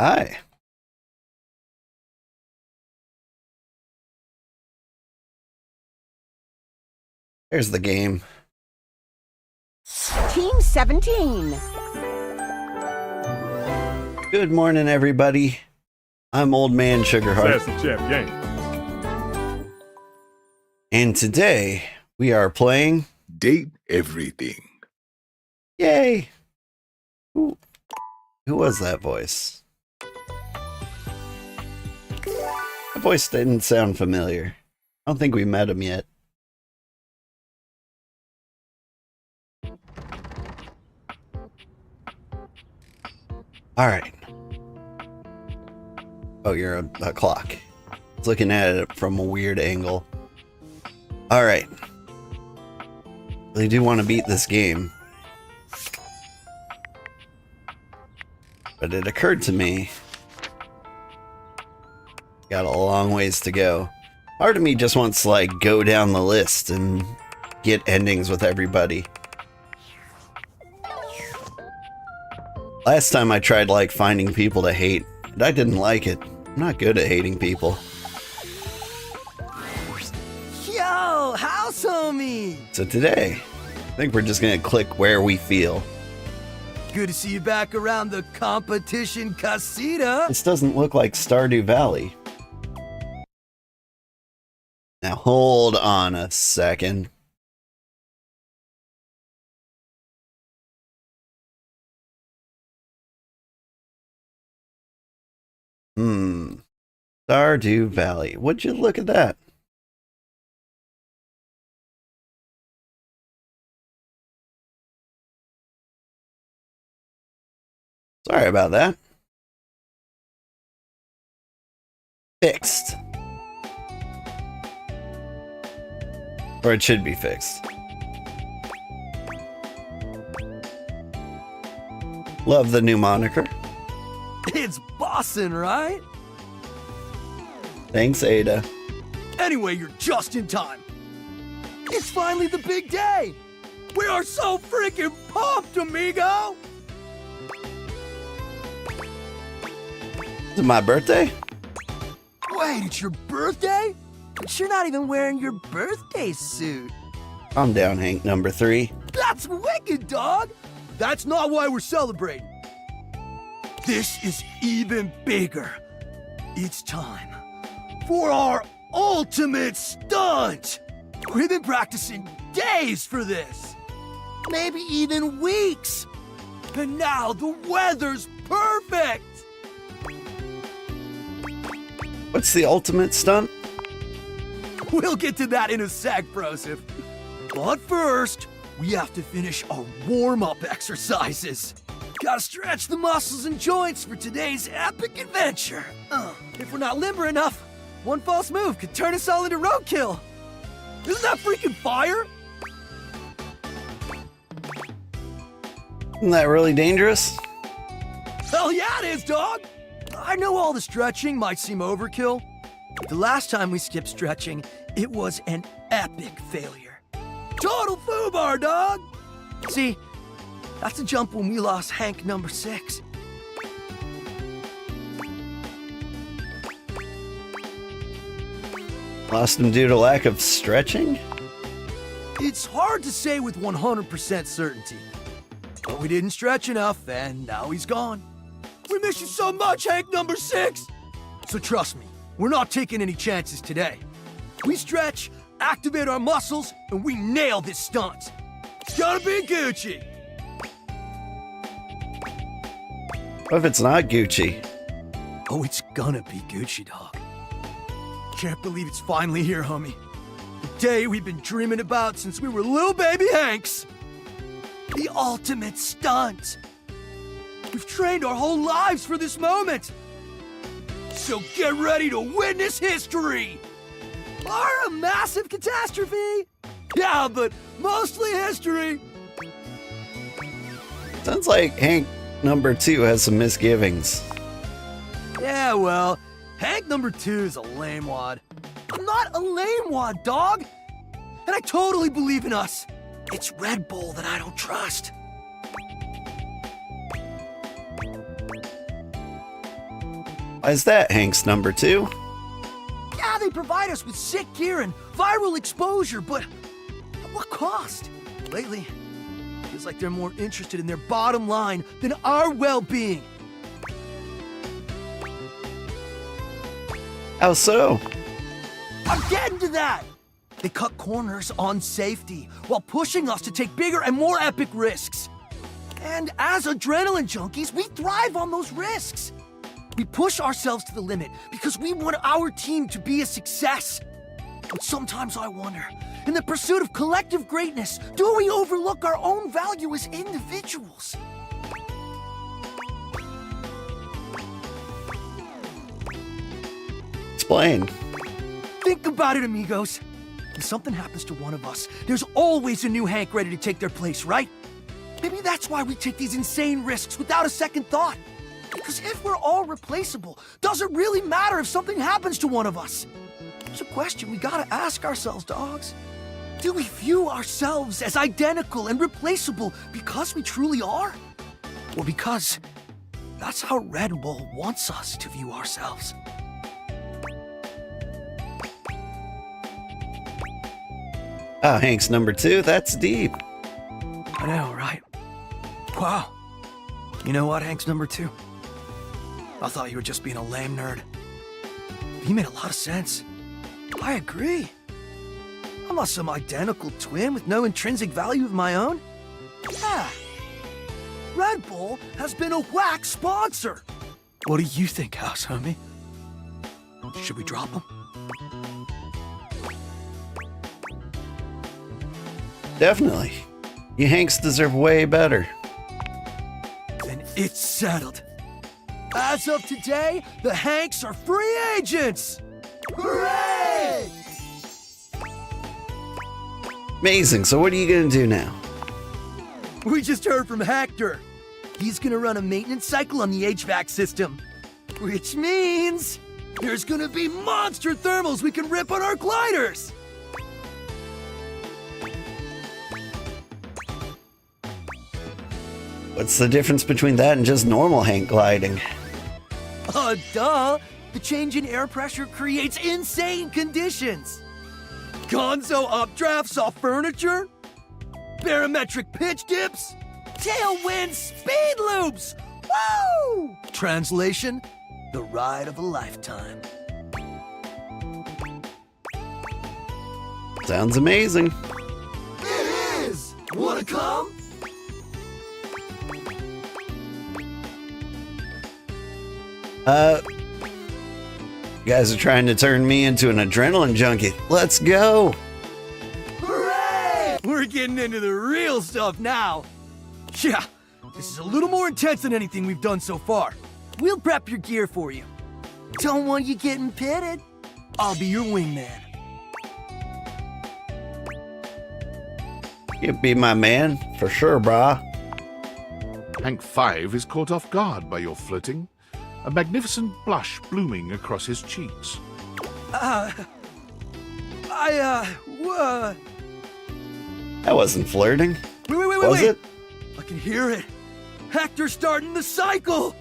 Hi. There's the game. Team 17. Good morning, everybody. I'm Old Man Sugarheart. Sassy Chap Gang. And today we are playing Date Everything. Yay! Who was that voice? The voice didn't sound familiar. I don't think we met him yet. Alright. Oh, you're a clock. I was looking at it from a weird angle. Alright. Really do want to beat this game. But it occurred to me, got a long ways to go. Part of me just wants to like go down the list and get endings with everybody. Last time I tried like finding people to hate, and I didn't like it. I'm not good at hating people. Yo, house homie! So today, I think we're just gonna click where we feel. Good to see you back around the competition casita. This doesn't look like Stardew Valley. Now hold on a second. Stardew Valley. Would you look at that? Sorry about that. Fixed. Or it should be fixed. Love the new moniker. It's bossin', right? Thanks, Ada. Anyway, you're just in time. It's finally the big day. We are so freaking pumped, amigo. Is it my birthday? Wait, it's your birthday? But you're not even wearing your birthday suit. Calm down, Hank, number 3. That's wicked, dog. That's not why we're celebrating. This is even bigger. It's time for our ultimate stunt. We've been practicing days for this. Maybe even weeks. And now the weather's perfect. What's the ultimate stunt? We'll get to that in a sec, Broseph. But first, we have to finish our warm-up exercises. Gotta stretch the muscles and joints for today's epic adventure. If we're not limber enough, one false move could turn us all into roadkill. Isn't that freaking fire? Isn't that really dangerous? Hell yeah, it is, dog! I know all the stretching might seem overkill, but the last time we skipped stretching, it was an epic failure. Total foobar, dog! See, that's a jump when we lost Hank number 6. Lost him due to lack of stretching? It's hard to say with 100% certainty, but we didn't stretch enough, and now he's gone. We miss you so much, Hank number 6! So trust me, we're not taking any chances today. We stretch, activate our muscles, and we nail this stunt. It's gotta be Gucci! What if it's not Gucci? Oh, it's gonna be Gucci, dog. Can't believe it's finally here, homie. The day we've been dreaming about since we were little baby Hanks. The ultimate stunt. We've trained our whole lives for this moment. So get ready to witness history. Or a massive catastrophe. Yeah, but mostly history. Sounds like Hank number 2 has some misgivings. Yeah, well, Hank number 2 is a lame wad. I'm not a lame wad, dog. And I totally believe in us. It's Red Bull that I don't trust. Why is that, Hank's number 2? Yeah, they provide us with sick gear and viral exposure, but at what cost? Lately, it feels like they're more interested in their bottom line than our well-being. How so? I'm getting to that! They cut corners on safety while pushing us to take bigger and more epic risks. And as adrenaline junkies, we thrive on those risks. We push ourselves to the limit because we want our team to be a success. But sometimes I wonder, in the pursuit of collective greatness, do we overlook our own value as individuals? Explain. Think about it, amigos. When something happens to one of us, there's always a new Hank ready to take their place, right? Maybe that's why we take these insane risks without a second thought. Because if we're all replaceable, does it really matter if something happens to one of us? It's a question we gotta ask ourselves, dogs. Do we view ourselves as identical and replaceable because we truly are? Or because that's how Red Bull wants us to view ourselves? Oh, Hank's number 2? That's deep. I know, right? Wow. You know what, Hank's number 2? I thought you were just being a lame nerd. You made a lot of sense. I agree. I'm not some identical twin with no intrinsic value of my own. Yeah. Red Bull has been a whack sponsor. What do you think, House Homie? Should we drop him? Definitely. You Hanks deserve way better. Then it's settled. As of today, the Hanks are free agents! Hooray! Amazing. So what are you gonna do now? We just heard from Hector. He's gonna run a maintenance cycle on the HVAC system. Which means there's gonna be monster thermals we can rip on our gliders! What's the difference between that and just normal Hank gliding? Duh! The change in air pressure creates insane conditions! Gonzo updrafts off furniture? Barometric pitch dips? Tailwind speed loops! Woo! Translation, the ride of a lifetime. Sounds amazing. It is! Wanna come? You guys are trying to turn me into an adrenaline junkie. Let's go. Hooray! We're getting into the real stuff now. Yeah, this is a little more intense than anything we've done so far. We'll prep your gear for you. Don't want you getting pitted. I'll be your wingman. You'd be my man, for sure, brah. Hank 5 is caught off guard by your flirting, a magnificent blush blooming across his cheeks. That wasn't flirting. Was it? I can hear it. Hector's starting the cycle.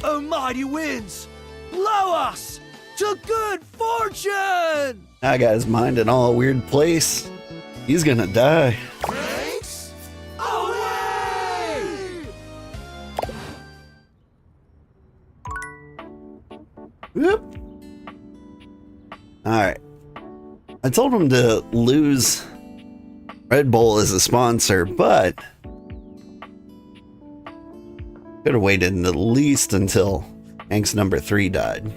Oh, mighty winds, blow us to good fortune. I got his mind in all a weird place. He's gonna die. Thanks. Away! Whoop. Alright. I told him to lose Red Bull as a sponsor, but could have waited at least until Hank's number 3 died.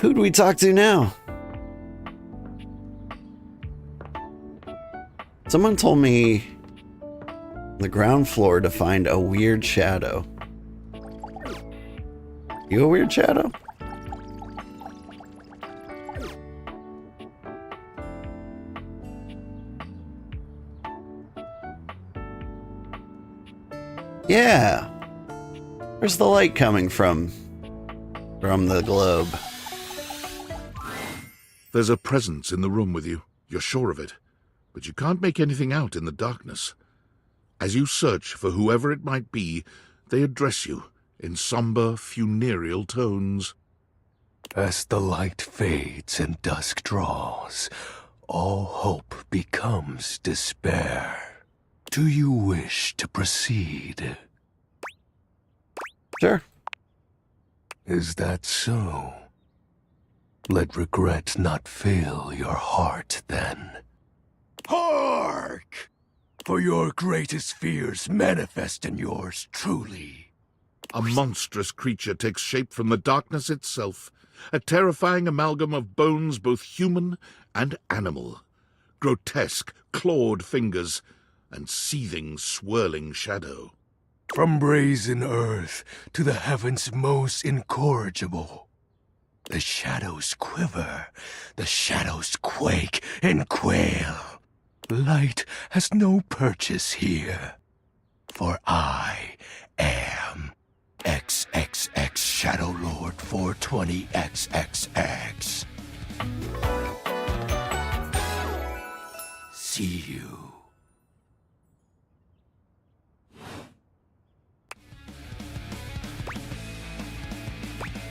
Who do we talk to now? Someone told me on the ground floor to find a weird shadow. You a weird shadow? Yeah. Where's the light coming from? From the globe. There's a presence in the room with you. You're sure of it, but you can't make anything out in the darkness. As you search for whoever it might be, they address you in somber, funereal tones. As the light fades and dusk draws, all hope becomes despair. Do you wish to proceed? Sure. Is that so? Let regret not fill your heart, then. Hark! For your greatest fears manifest in yours truly. A monstrous creature takes shape from the darkness itself, a terrifying amalgam of bones both human and animal, grotesque, clawed fingers, and seething, swirling shadow. From brazen earth to the heavens most incorrigible, the shadows quiver, the shadows quake and quail. Light has no purchase here, for I am XXX Shadow Lord 420XXX. See you.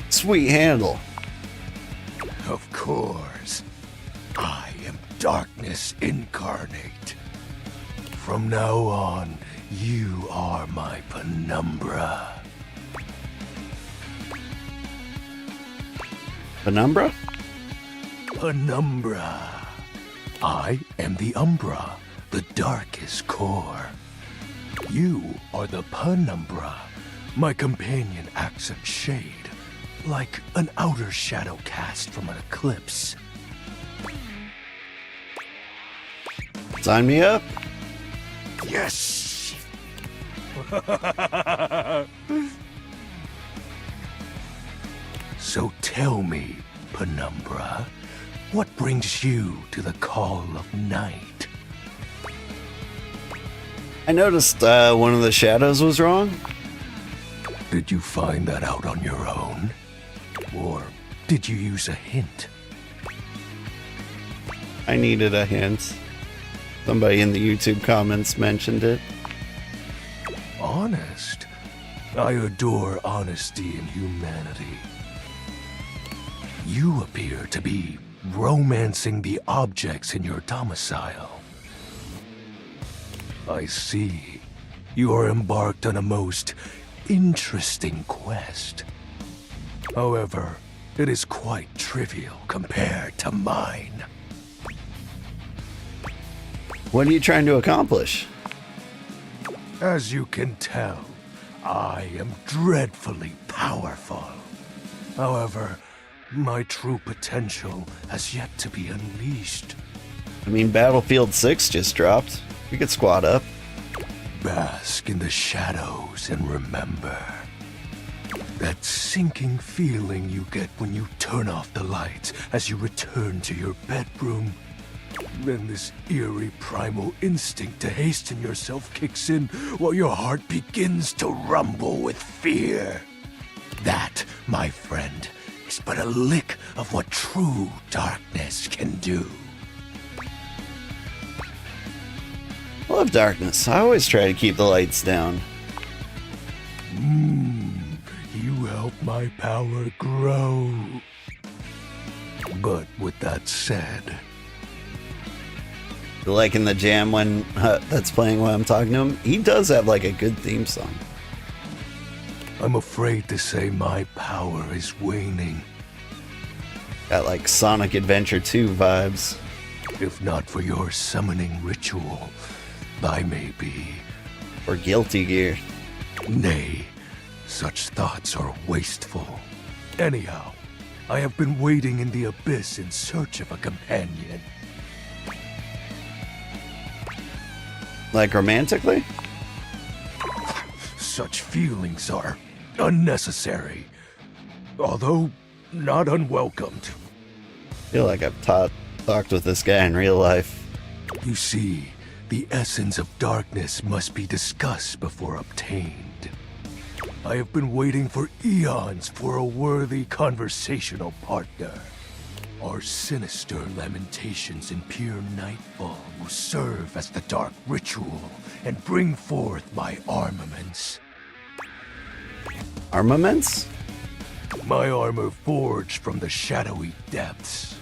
Sweet handle. Of course, I am darkness incarnate. From now on, you are my penumbra. Penumbra? Penumbra. I am the umbra, the darkest core. You are the penumbra. My companion accent shade, like an outer shadow cast from an eclipse. Sign me up. Yes! So tell me, Penumbra, what brings you to the call of night? I noticed one of the shadows was wrong. Did you find that out on your own? Or did you use a hint? I needed a hint. Somebody in the YouTube comments mentioned it. Honest? I adore honesty and humanity. You appear to be romancing the objects in your domicile. I see. You are embarked on a most interesting quest. However, it is quite trivial compared to mine. What are you trying to accomplish? As you can tell, I am dreadfully powerful. However, my true potential has yet to be unleashed. I mean, Battlefield 6 just dropped. We could squad up. Bask in the shadows and remember. That sinking feeling you get when you turn off the lights as you return to your bedroom. Then this eerie primal instinct to hasten yourself kicks in while your heart begins to rumble with fear. That, my friend, is but a lick of what true darkness can do. I love darkness. I always try to keep the lights down. You help my power grow. But with that said, You liking the jam when that's playing when I'm talking to him? He does have like a good theme song. I'm afraid to say my power is waning. Got like Sonic Adventure 2 vibes. If not for your summoning ritual, I may be. Or Guilty Gear. Nay, such thoughts are wasteful. Anyhow, I have been waiting in the abyss in search of a companion. Like romantically? Such feelings are unnecessary, although not unwelcomed. I feel like I've talked with this guy in real life. You see, the essence of darkness must be discussed before obtained. I have been waiting for eons for a worthy conversational partner. Our sinister lamentations in pure nightfall will serve as the dark ritual and bring forth my armaments. Armaments? My armor forged from the shadowy depths.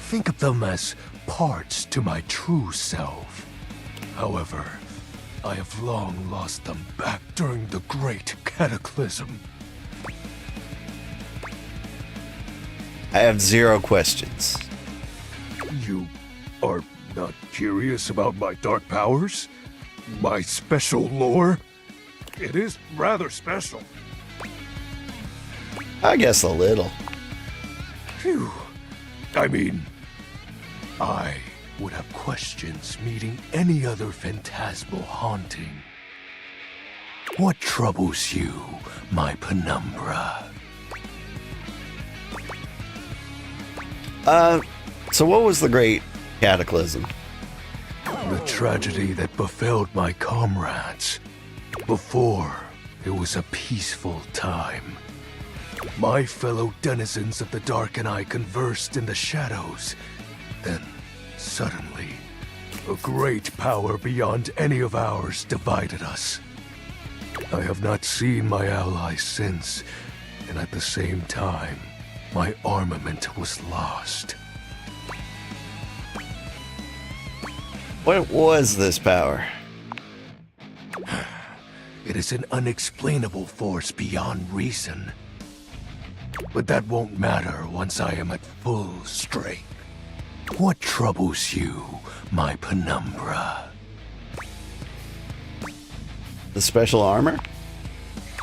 Think of them as parts to my true self. However, I have long lost them back during the Great Cataclysm. I have 0 questions. You are not curious about my dark powers? My special lore? It is rather special. I guess a little. Phew. I mean, I would have questions meeting any other phantasmal haunting. What troubles you, my penumbra? So what was the Great Cataclysm? The tragedy that befell my comrades. Before, it was a peaceful time. My fellow denizens of the dark and I conversed in the shadows. Then, suddenly, a great power beyond any of ours divided us. I have not seen my allies since, and at the same time, my armament was lost. What was this power? It is an unexplainable force beyond reason. But that won't matter once I am at full strength. What troubles you, my penumbra? The special armor?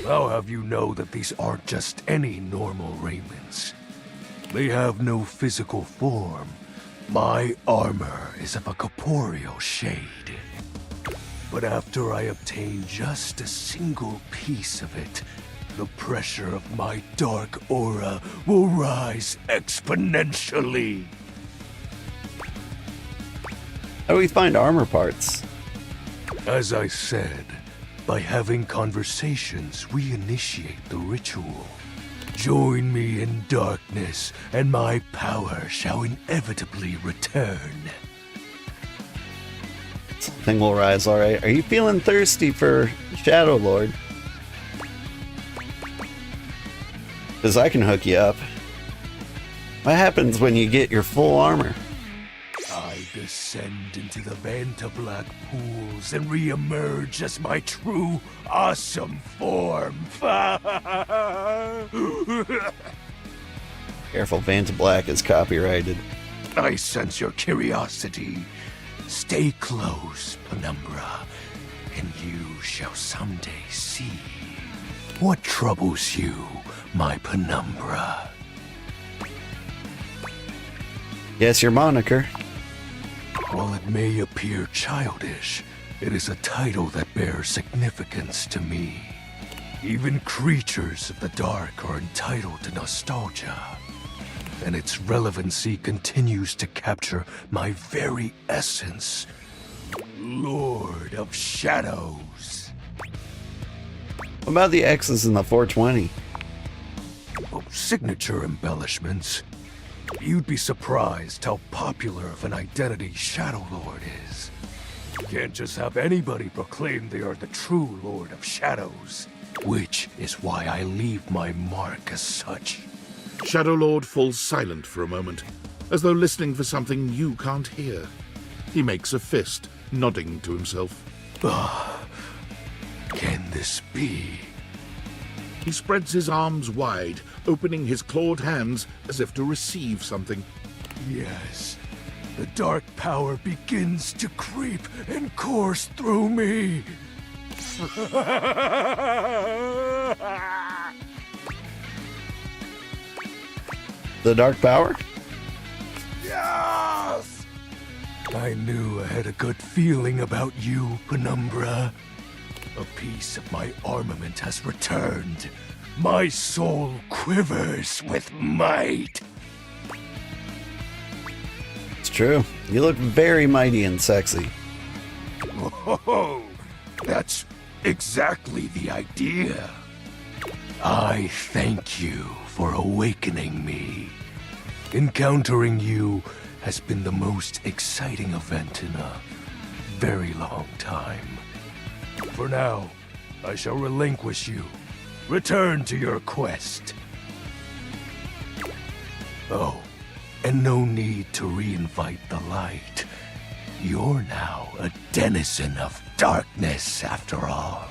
I'll have you know that these aren't just any normal raiments. They have no physical form. My armor is of a corporeal shade. But after I obtain just a single piece of it, the pressure of my dark aura will rise exponentially. How do we find armor parts? As I said, by having conversations, we initiate the ritual. Join me in darkness, and my power shall inevitably return. Something will rise, alright. Are you feeling thirsty for Shadow Lord? Because I can hook you up. What happens when you get your full armor? I descend into the Vantablack pools and re-emerge as my true, awesome form. Careful, Vanta Black is copyrighted. I sense your curiosity. Stay close, Penumbra, and you shall someday see. What troubles you, my Penumbra? Yes, your moniker. While it may appear childish, it is a title that bears significance to me. Even creatures of the dark are entitled to nostalgia, and its relevancy continues to capture my very essence. Lord of Shadows. What about the X's in the 420? Oh, signature embellishments. You'd be surprised how popular of an identity Shadow Lord is. Can't just have anybody proclaim they are the true Lord of Shadows, which is why I leave my mark as such. Shadow Lord falls silent for a moment, as though listening for something you can't hear. He makes a fist, nodding to himself. Can this be? He spreads his arms wide, opening his clawed hands as if to receive something. Yes. The dark power begins to creep and course through me. The Dark Power? Yes! I knew I had a good feeling about you, Penumbra. A piece of my armament has returned. My soul quivers with might. It's true. You look very mighty and sexy. Oh, that's exactly the idea. I thank you for awakening me. Encountering you has been the most exciting event in a very long time. For now, I shall relinquish you. Return to your quest. Oh, and no need to reinvite the light. You're now a denizen of darkness, after all.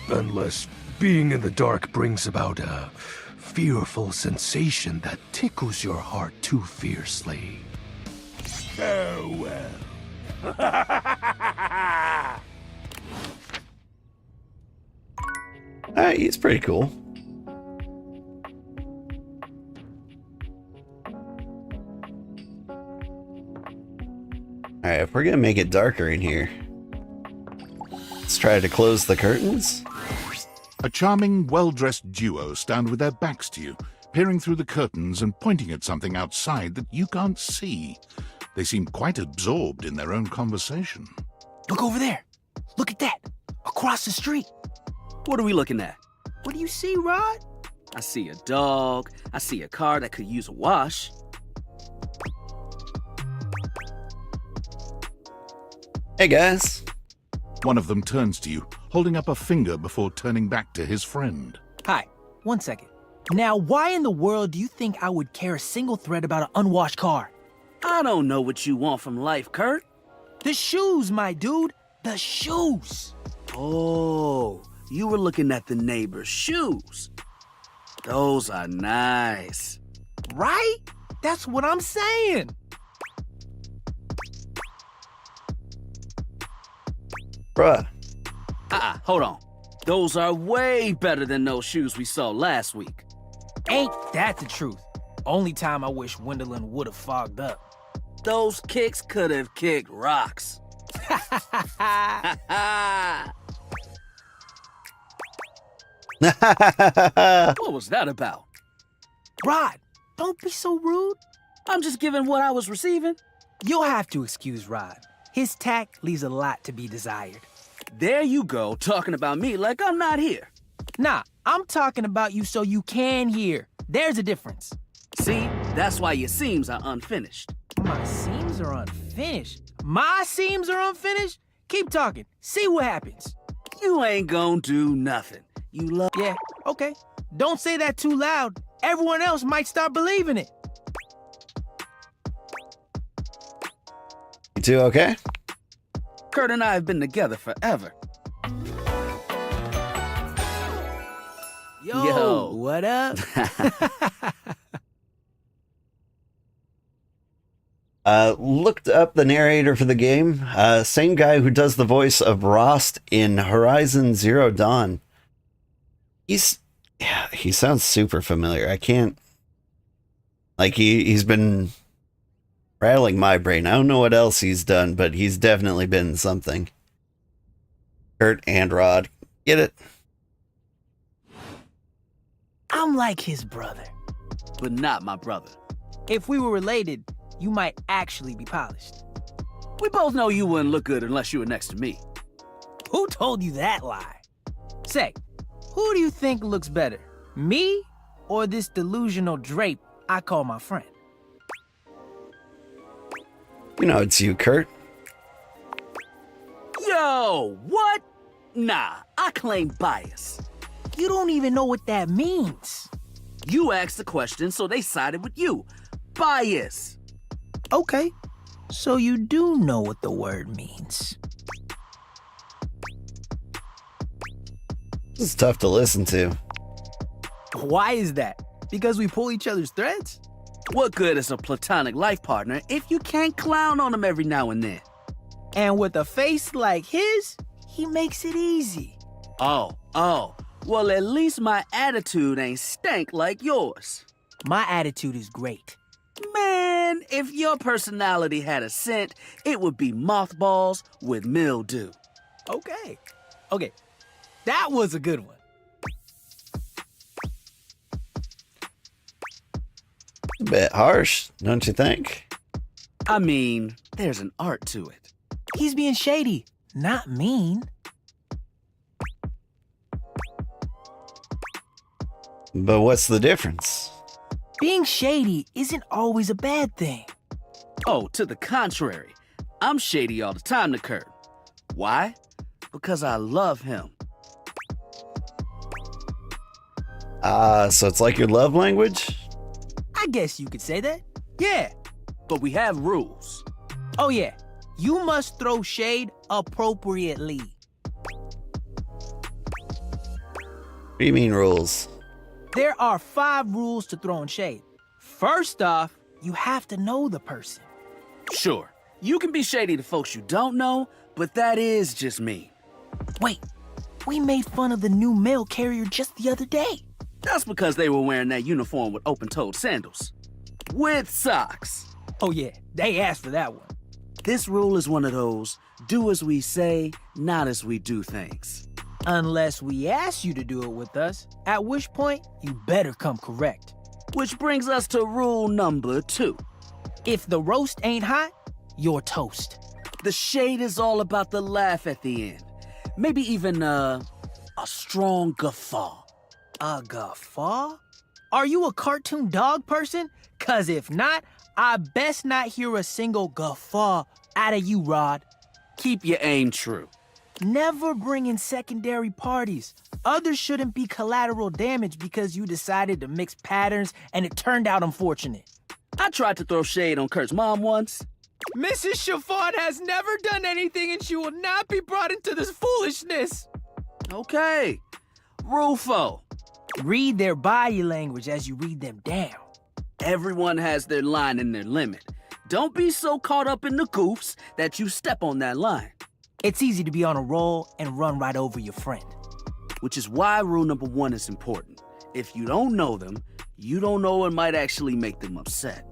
Unless being in the dark brings about a fearful sensation that tickles your heart too fiercely. Farewell. He's pretty cool. Alright, if we're gonna make it darker in here, let's try to close the curtains. A charming, well-dressed duo stand with their backs to you, peering through the curtains and pointing at something outside that you can't see. They seem quite absorbed in their own conversation. Look over there. Look at that. Across the street. What are we looking at? What do you see, Rod? I see a dog. I see a car that could use a wash. Hey guys. One of them turns to you, holding up a finger before turning back to his friend. Hi, 1 second. Now, why in the world do you think I would care a single thread about an unwashed car? I don't know what you want from life, Kurt. The shoes, my dude. The shoes. Oh, you were looking at the neighbor's shoes. Those are nice. Right? That's what I'm saying. Bruh. Hold on. Those are way better than those shoes we saw last week. Ain't that the truth? Only time I wish Wendelin would have fogged up. Those kicks could have kicked rocks. What was that about? Rod, don't be so rude. I'm just giving what I was receiving. You'll have to excuse Rod. His tact leaves a lot to be desired. There you go, talking about me like I'm not here. Nah, I'm talking about you so you can hear. There's a difference. See, that's why your seams are unfinished. My seams are unfinished. My seams are unfinished? Keep talking. See what happens. You ain't gonna do nothing. You love... Yeah, okay. Don't say that too loud. Everyone else might start believing it. You two okay? Kurt and I have been together forever. Yo, what up? Looked up the narrator for the game. Same guy who does the voice of Rost in Horizon Zero Dawn. He sounds super familiar. I can't... Like, he's been rattling my brain. I don't know what else he's done, but he's definitely been in something. Kurt and Rod. Get it? I'm like his brother. But not my brother. If we were related, you might actually be polished. We both know you wouldn't look good unless you were next to me. Who told you that lie? Say, who do you think looks better? Me or this delusional drape I call my friend? You know it's you, Kurt. Yo, what? Nah, I claim bias. You don't even know what that means. You asked the question, so they sided with you. Bias. Okay, so you do know what the word means. This is tough to listen to. Why is that? Because we pull each other's threads? What good is a platonic life partner if you can't clown on them every now and then? And with a face like his, he makes it easy. Oh. Well, at least my attitude ain't stank like yours. My attitude is great. Man, if your personality had a scent, it would be mothballs with mildew. Okay, that was a good one. A bit harsh, don't you think? I mean, there's an art to it. He's being shady, not mean. But what's the difference? Being shady isn't always a bad thing. Oh, to the contrary. I'm shady all the time to Kurt. Why? Because I love him. So it's like your love language? I guess you could say that. Yeah. But we have rules. Oh, yeah. You must throw shade appropriately. What do you mean rules? There are 5 rules to throwing shade. First off, you have to know the person. Sure, you can be shady to folks you don't know, but that is just me. Wait, we made fun of the new mail carrier just the other day. That's because they were wearing that uniform with open-toed sandals. With socks. Oh, yeah, they asked for that one. This rule is one of those, do as we say, not as we do things. Unless we ask you to do it with us, at which point you better come correct. Which brings us to rule number 2. If the roast ain't hot, you're toast. The shade is all about the laugh at the end. Maybe even a strong guffaw. A guffaw? Are you a cartoon dog person? 'Cause if not, I best not hear a single guffaw out of you, Rod. Keep your aim true. Never bring in secondary parties. Others shouldn't be collateral damage because you decided to mix patterns and it turned out unfortunate. I tried to throw shade on Kurt's mom once. Mrs. Chiffon has never done anything and she will not be brought into this foolishness. Okay. Rule 4. Read their body language as you read them down. Everyone has their line and their limit. Don't be so caught up in the goofs that you step on that line. It's easy to be on a roll and run right over your friend. Which is why rule number 1 is important. If you don't know them, you don't know what might actually make them upset.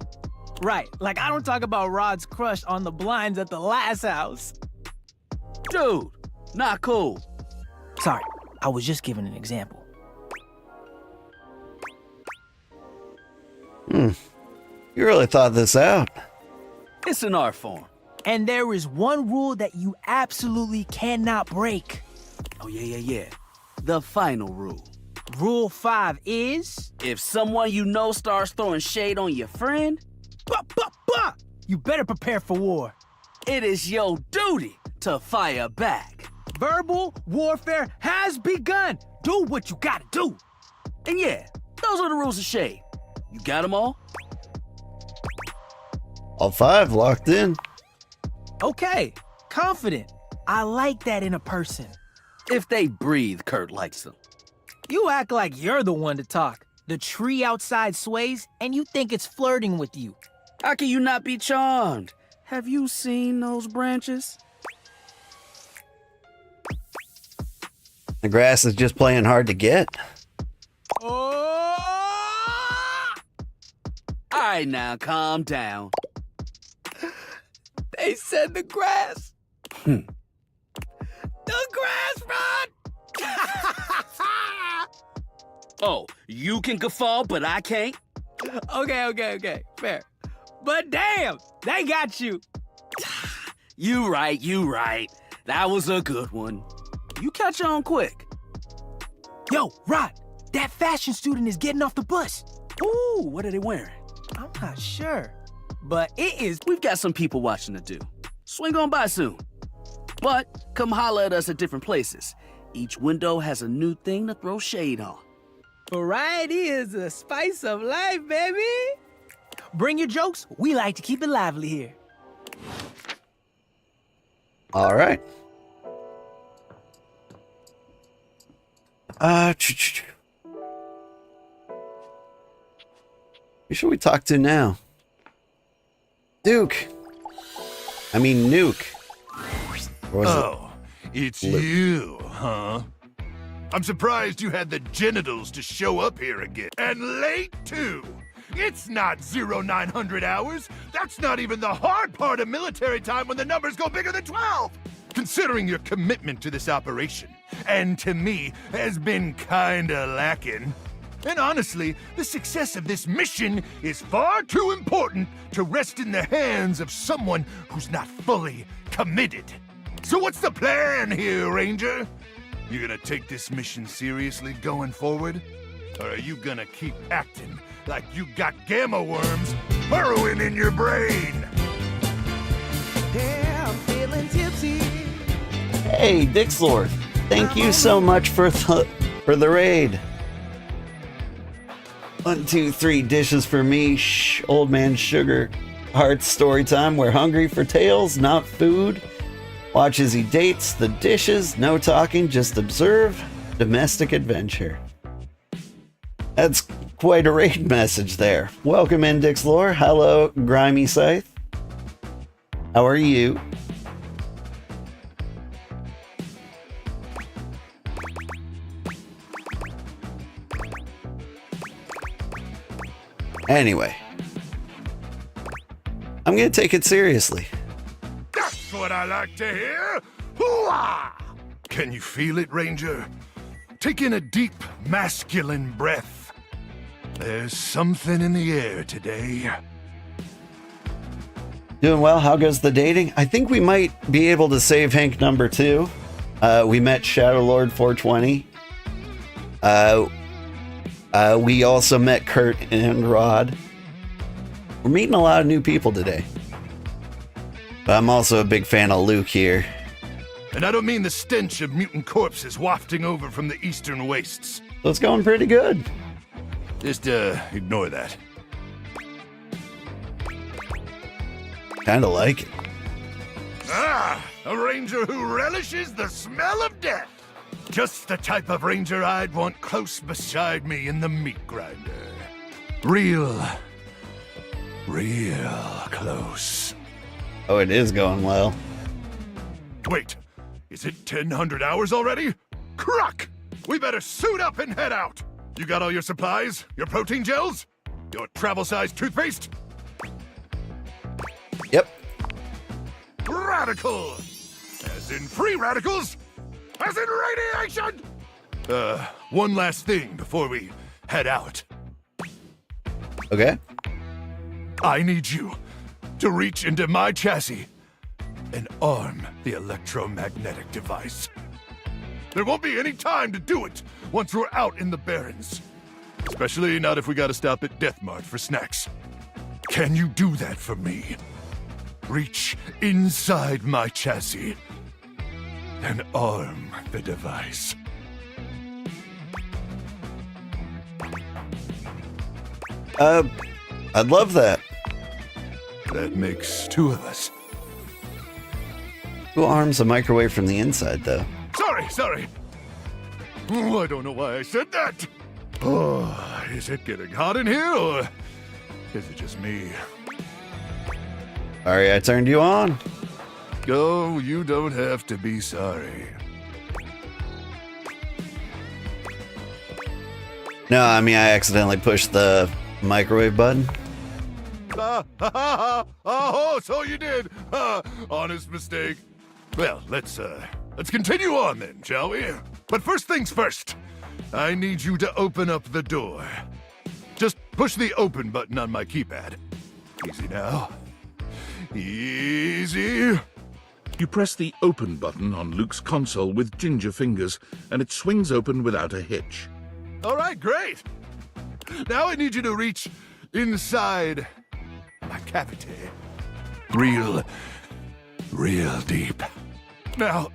Right, like I don't talk about Rod's crush on the blinds at the last house. Dude, not cool. Sorry, I was just giving an example. You really thought this out. It's an art form. And there is one rule that you absolutely cannot break. Oh, yeah. The final rule. Rule 5 is... If someone you know starts throwing shade on your friend, you better prepare for war. it is your duty to fire back. Verbal warfare has begun. Do what you gotta do. And yeah, those are the rules of shade. You got them all? All 5 locked in. Okay, confident. I like that in a person. If they breathe, Kurt likes them. You act like you're the one to talk. The tree outside sways, and you think it's flirting with you. How can you not be charmed? Have you seen those branches? The grass is just playing hard to get. Oh! All right, now, calm down. They said the grass. The grass, Rod! Oh, you can guffaw, but I can't? Okay. Fair. But damn, they got you. You right. That was a good one. You catch on quick. Yo, Rod, that fashion student is getting off the bus. Ooh, what are they wearing? I'm not sure, but it is. We've got some people watching to do. Swing on by soon. But come holler at us at different places. Each window has a new thing to throw shade on. Variety is the spice of life, baby. Bring your jokes. We like to keep it lively here. All right. Who should we talk to now? Duke. I mean, Nuke. Or was Oh, it's you, huh? I'm surprised you had the genitals to show up here again. And late, too. It's not 0900 hours. That's not even the hard part of military time when the numbers go bigger than 12. Considering your commitment to this operation, and to me, has been kinda lacking. And honestly, the success of this mission is far too important to rest in the hands of someone who's not fully committed. So what's the plan here, Ranger? You gonna take this mission seriously going forward? Or are you gonna keep acting like you got gamma worms burrowing in your brain? Yeah, I'm feeling tipsy. Hey, Dixlord, thank you so much for the raid. 1, 2, 3 dishes for me. Old man Sugarheart story time. We're hungry for tales, not food. Watch as he dates the dishes. No talking, just observe. Domestic adventure. That's quite a raid message there. Welcome in, Dixlore. Hello, Grimy Scythe. How are you? Anyway, I'm gonna take it seriously. That's what I like to hear! Hooah! Can you feel it, Ranger? Take in a deep, masculine breath. There's something in the air today. Doing well. How goes the dating? I think we might be able to save Hank number 2. We met Shadow Lord 420. We also met Kurt and Rod. We're meeting a lot of new people today. But I'm also a big fan of Luke here. And I don't mean the stench of mutant corpses wafting over from the eastern wastes. So it's going pretty good. Just, ignore that. Kinda like it. Ah, a ranger who relishes the smell of death. Just the type of ranger I'd want close beside me in the meat grinder. Real close. Oh, it is going well. Wait, is it 1,000 hours already? Cruck! We better suit up and head out. You got all your supplies? Your protein gels? Your travel-sized toothpaste? Yep. Radical! As in free radicals? As in radiation! One last thing before we head out. Okay. I need you to reach into my chassis and arm the electromagnetic device. There won't be any time to do it once we're out in the Barrens. Especially not if we gotta stop at Death Mart for snacks. Can you do that for me? Reach inside my chassis and arm the device. I'd love that. That makes 2 of us. Who arms a microwave from the inside, though? Sorry. Oh, I don't know why I said that. Oh, is it getting hot in here, or is it just me? Sorry, I turned you on. Oh, you don't have to be sorry. No, I mean, I accidentally pushed the microwave button. Oh, so you did. Honest mistake. Well, let's continue on then, shall we? But first things first, I need you to open up the door. Just push the open button on my keypad. Easy now. Easy. You press the open button on Luke's console with ginger fingers, and it swings open without a hitch. All right, great. Now I need you to reach inside my cavity. Real deep. Now,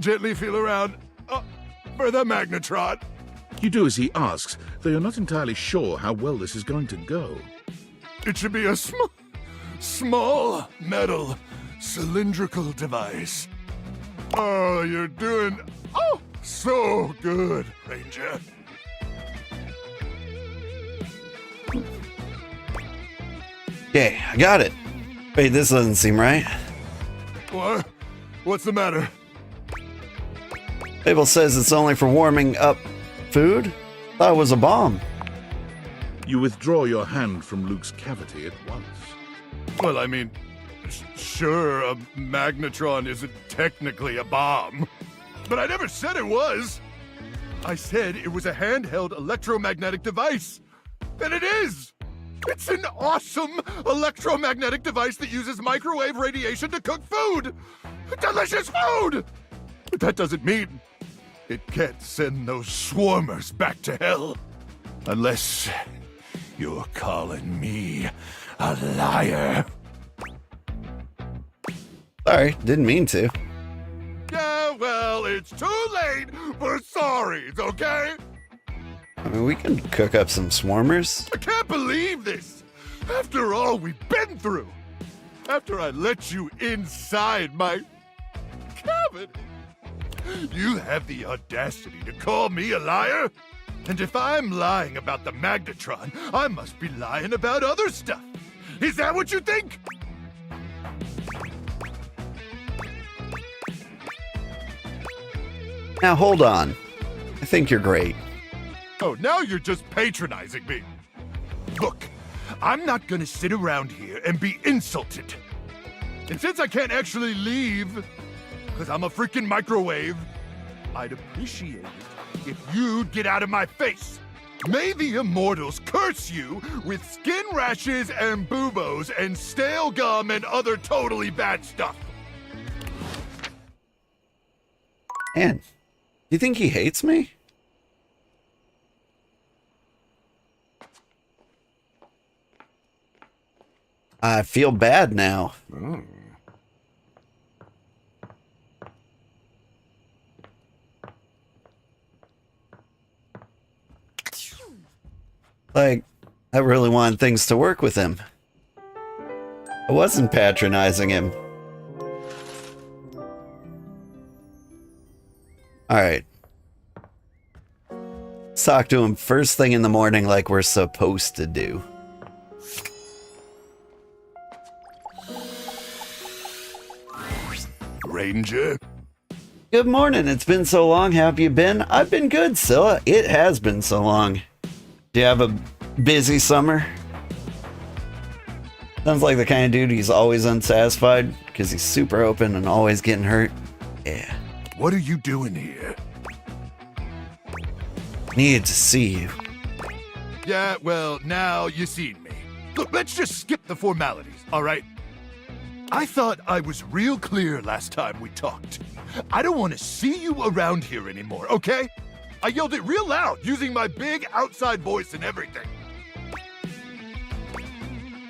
gently feel around for the magnetron. You do as he asks, though you're not entirely sure how well this is going to go. It should be a small metal cylindrical device. Oh, you're doing so good, Ranger. Okay, I got it. Wait, this doesn't seem right. What? What's the matter? Label says it's only for warming up food. Thought it was a bomb. You withdraw your hand from Luke's cavity at once. Well, I mean, sure, a magnetron isn't technically a bomb. But I never said it was. I said it was a handheld electromagnetic device. And it is. It's an awesome electromagnetic device that uses microwave radiation to cook food. Delicious food! But that doesn't mean it can't send those swarmers back to hell. Unless you're calling me a liar. Sorry, didn't mean to. Yeah, well, it's too late for sorries, okay? I mean, we can cook up some swarmers. I can't believe this. After all we've been through. After I let you inside my cabin. You have the audacity to call me a liar? And if I'm lying about the magnetron, I must be lying about other stuff. Is that what you think? Now, hold on. I think you're great. Oh, now you're just patronizing me. Look, I'm not gonna sit around here and be insulted. And since I can't actually leave, because I'm a freaking microwave, I'd appreciate it if you'd get out of my face. May the immortals curse you with skin rashes and buboes and stale gum and other totally bad stuff. Man, do you think he hates me? I feel bad now. Like, I really wanted things to work with him. I wasn't patronizing him. Alright. Let's talk to him first thing in the morning like we're supposed to do. Ranger? Good morning, it's been so long, how have you been? I've been good, Scylla. It has been so long. Do you have a busy summer? Sounds like the kind of dude who's always unsatisfied because he's super open and always getting hurt. Yeah. What are you doing here? Needed to see you. Yeah, well, now you seen me. Look, let's just skip the formalities, all right? I thought I was real clear last time we talked. I don't want to see you around here anymore, okay? I yelled it real loud, using my big outside voice and everything.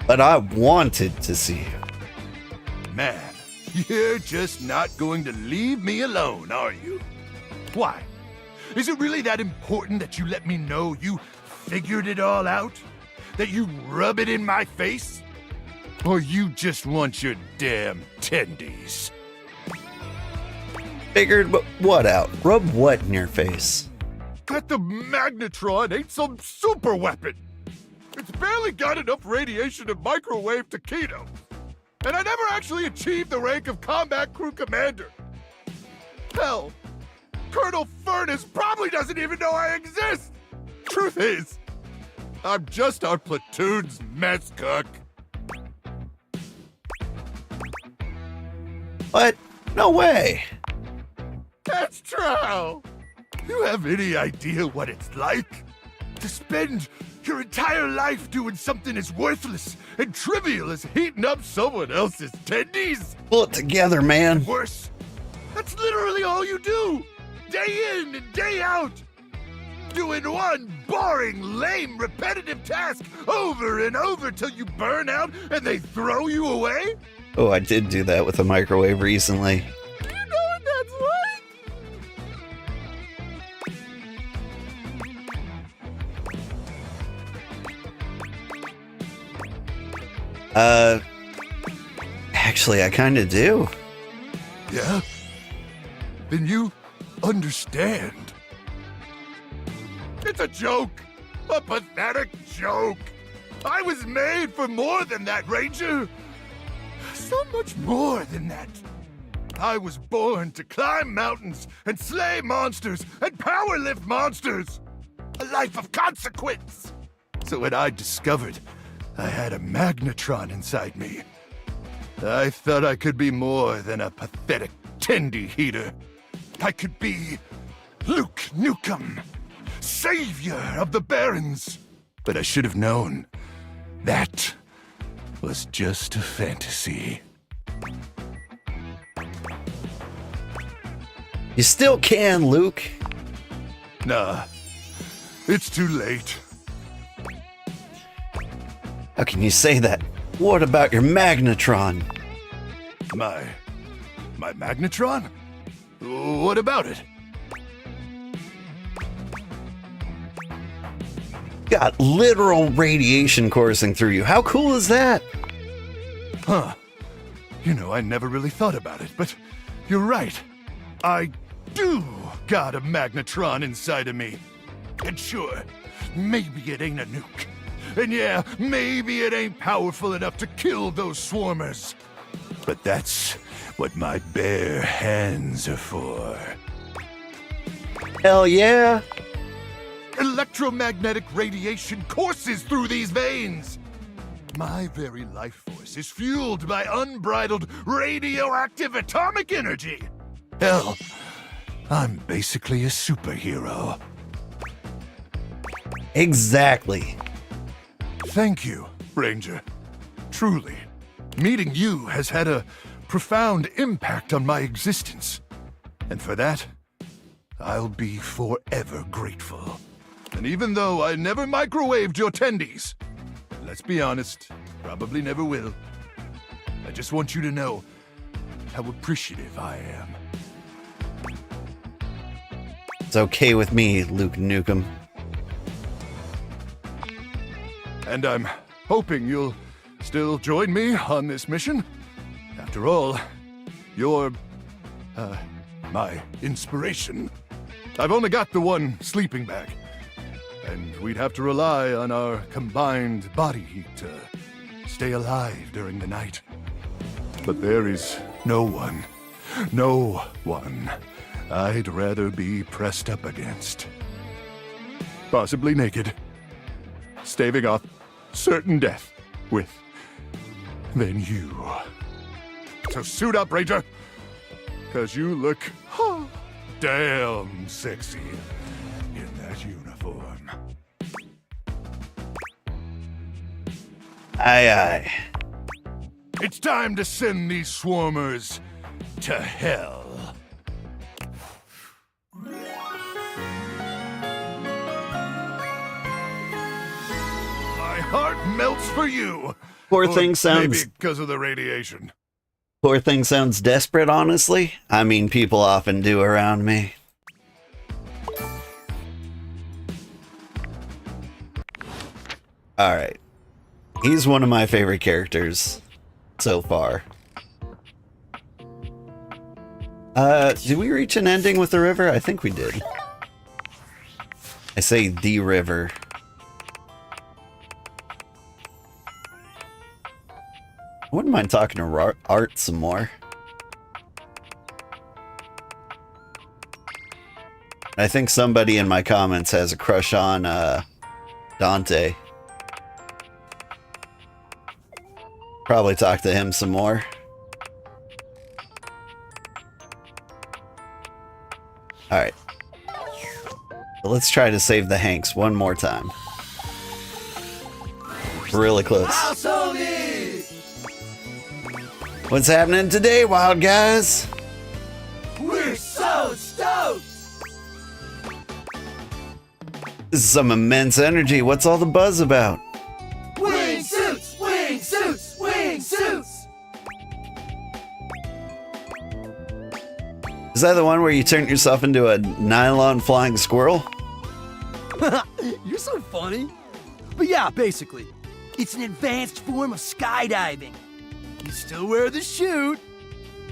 But I wanted to see you. Man, you're just not going to leave me alone, are you? Why? Is it really that important that you let me know you figured it all out? That you rub it in my face? Or you just want your damn tendies? Figured what out? Rub what in your face? That the magnetron ain't some super weapon. It's barely got enough radiation to microwave taquitos. And I never actually achieved the rank of combat crew commander. Hell, Colonel Furnace probably doesn't even know I exist. Truth is, I'm just our platoon's mess cook. What? No way. That's true. You have any idea what it's like? To spend your entire life doing something as worthless and trivial as heating up someone else's tendies? Pull it together, man. Worse, that's literally all you do. Day in and day out. Doing one boring, lame, repetitive task over and over till you burn out and they throw you away? Oh, I did do that with a microwave recently. You know what that's like? Actually, I kind of do. Yeah? Then you understand. It's a joke. A pathetic joke. I was made for more than that, Ranger. So much more than that. I was born to climb mountains and slay monsters and power lift monsters. A life of consequence. So when I discovered I had a magnetron inside me, I thought I could be more than a pathetic tendy heater. I could be Luke Nukem, savior of the Barrens. But I should have known that was just a fantasy. You still can, Luke. Nah, it's too late. How can you say that? What about your magnetron? My magnetron? What about it? Got literal radiation coursing through you. How cool is that? Huh. You know, I never really thought about it, but you're right. I do got a magnetron inside of me. And sure, maybe it ain't a nuke. And yeah, maybe it ain't powerful enough to kill those swarmers. But that's what my bare hands are for. Hell yeah. Electromagnetic radiation courses through these veins. My very life force is fueled by unbridled radioactive atomic energy. Hell, I'm basically a superhero. Exactly. Thank you, Ranger. Truly, meeting you has had a profound impact on my existence. And for that, I'll be forever grateful. And even though I never microwaved your tendies, let's be honest, probably never will, I just want you to know how appreciative I am. It's okay with me, Luke Nukem. And I'm hoping you'll still join me on this mission. After all, you're, my inspiration. I've only got the one sleeping bag, and we'd have to rely on our combined body heat to stay alive during the night. But there is no one I'd rather be pressed up against. Possibly naked, staving off certain death with than you. So suit up, Ranger, 'cause you look damn sexy in that uniform. Aye, aye. It's time to send these swarmers to hell. My heart melts for you. Poor Or thing sounds maybe because of the radiation. Poor thing sounds desperate, honestly. I mean, people often do around me. Alright. He's one of my favorite characters so far. Did we reach an ending with the river? I think we did. I say the river. I wouldn't mind talking to Art some more. I think somebody in my comments has a crush on Dante. Probably talk to him some more. Alright. Let's try to save the Hanks one more time. Really close. What's happening today, wild guys? We're so stoked! This is some immense energy. What's all the buzz about? Wing suits! Wing suits! Wing suits! Is that the one where you turn yourself into a nylon flying squirrel? You're so funny. But yeah, basically, it's an advanced form of skydiving. You still wear the chute,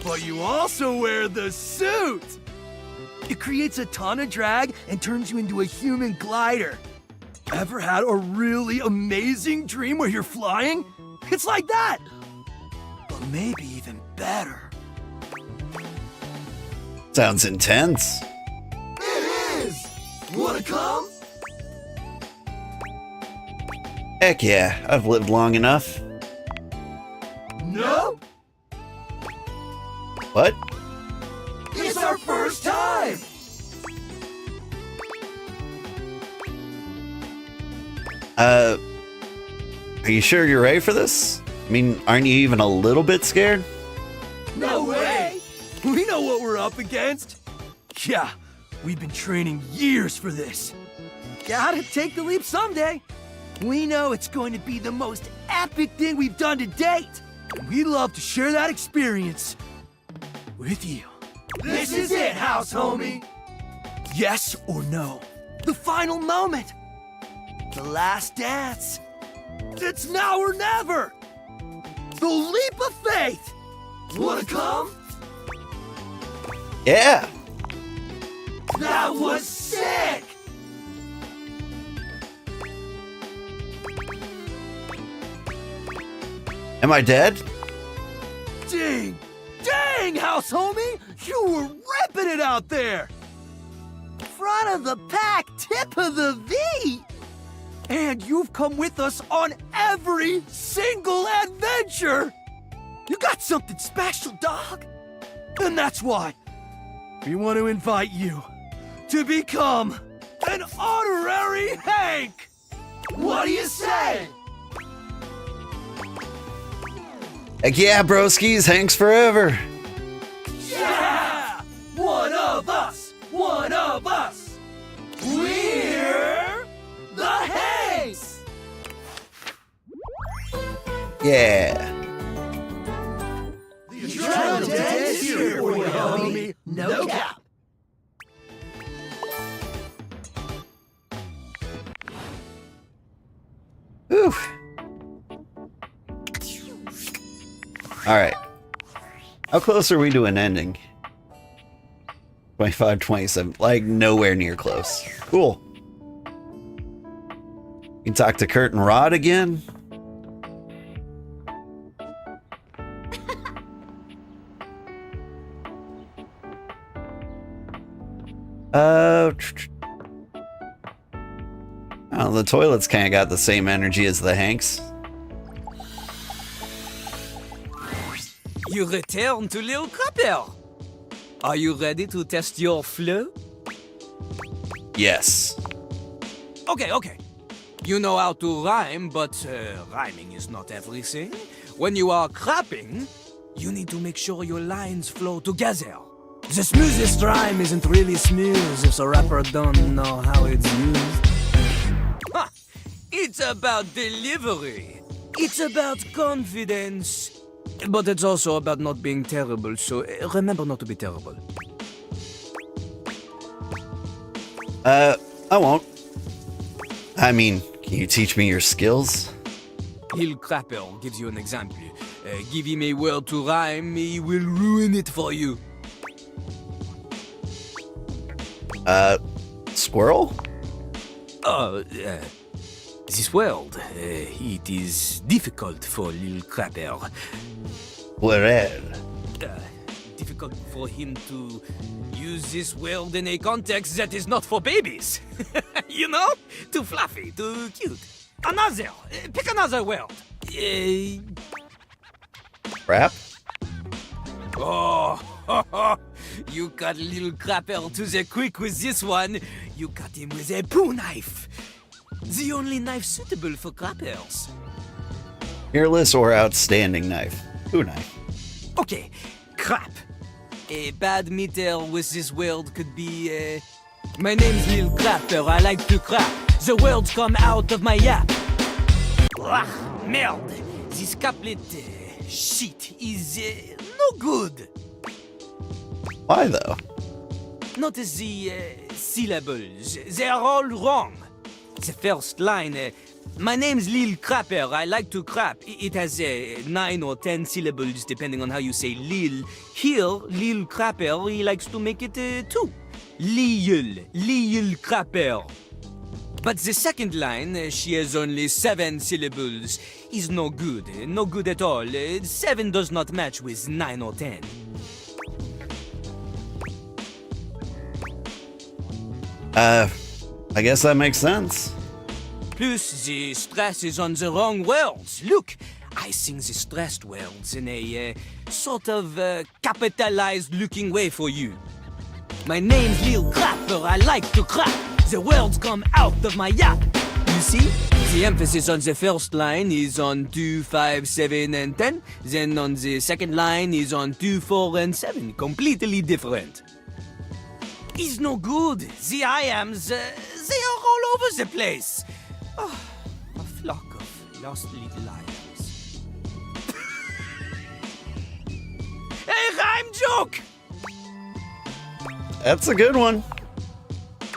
but you also wear the suit. It creates a ton of drag and turns you into a human glider. Ever had a really amazing dream where you're flying? It's like that. But maybe even better. Sounds intense. It is! Wanna come? Heck yeah, I've lived long enough. No? What? It's our first time! Are you sure you're ready for this? I mean, aren't you even a little bit scared? No way! We know what we're up against. Yeah, we've been training years for this. Gotta take the leap someday. We know it's going to be the most epic thing we've done to date. And we'd love to share that experience with you. This is it, house homie. Yes or no? The final moment. The last dance. It's now or never. The leap of faith. Wanna come? Yeah. That was sick! Am I dead? Dang! Dang, house homie! You were ripping it out there! Front of the pack, tip of the V! And you've come with us on every single adventure! You got something special, dog! And that's why we want to invite you to become an honorary Hank! What do you say? Heck yeah, broskies. Hanks forever. Yeah! One of us! One of us! We're the Hanks! Yeah. The Adrenaline Dance here for you, homie. No cap. Whew. Alright. How close are we to an ending? 25, 27. Like, nowhere near close. Cool. You can talk to Kurt and Rod again? Oh, the toilet's kind of got the same energy as the Hanks. You return to Little Crapper. Are you ready to test your flow? Yes. Okay. You know how to rhyme, but rhyming is not everything. When you are crapping, you need to make sure your lines flow together. The smoothest rhyme isn't really smooth if the rapper don't know how it's used. Ha! It's about delivery. It's about confidence. But it's also about not being terrible, so remember not to be terrible. I won't. I mean, can you teach me your skills? Lil Crapper gives you an example. Give him a word to rhyme, he will ruin it for you. Squirrel? This world, it is difficult for Lil Crapper. Squirrel. Difficult for him to use this world in a context that is not for babies. You know? Too fluffy, too cute. Another! Pick another world. Crap? Oh, you got Lil Crapper to the quick with this one. You got him with a poo knife. The only knife suitable for crappers. Fearless or outstanding knife? Who knife? Okay, crap. A bad meter with this world could be, my name's Lil Crapper, I like to crap. The words come out of my yap. Merde. This couplet, shit, is, no good. Why though? Notice the, syllables. They are all wrong. The first line, my name's Lil Crapper, I like to crap. It has 9 or 10 syllables depending on how you say Lil. Here, Lil Crapper, he likes to make it 2. Lil Crapper. But the second line, she has only 7 syllables, is no good at all. 7 does not match with 9 or 10. I guess that makes sense. Plus, the stress is on the wrong words. Look, I sing the stressed words in a sort of capitalized looking way for you. My name's Lil Crapper, I like to crap. The words come out of my yap. You see? The emphasis on the first line is on 2, 5, 7, and 10. Then on the second line is on 2, 4, and 7. Completely different. It's no good. The I ams, they are all over the place. Oh, Lost little lions. A rhyme joke! That's a good one.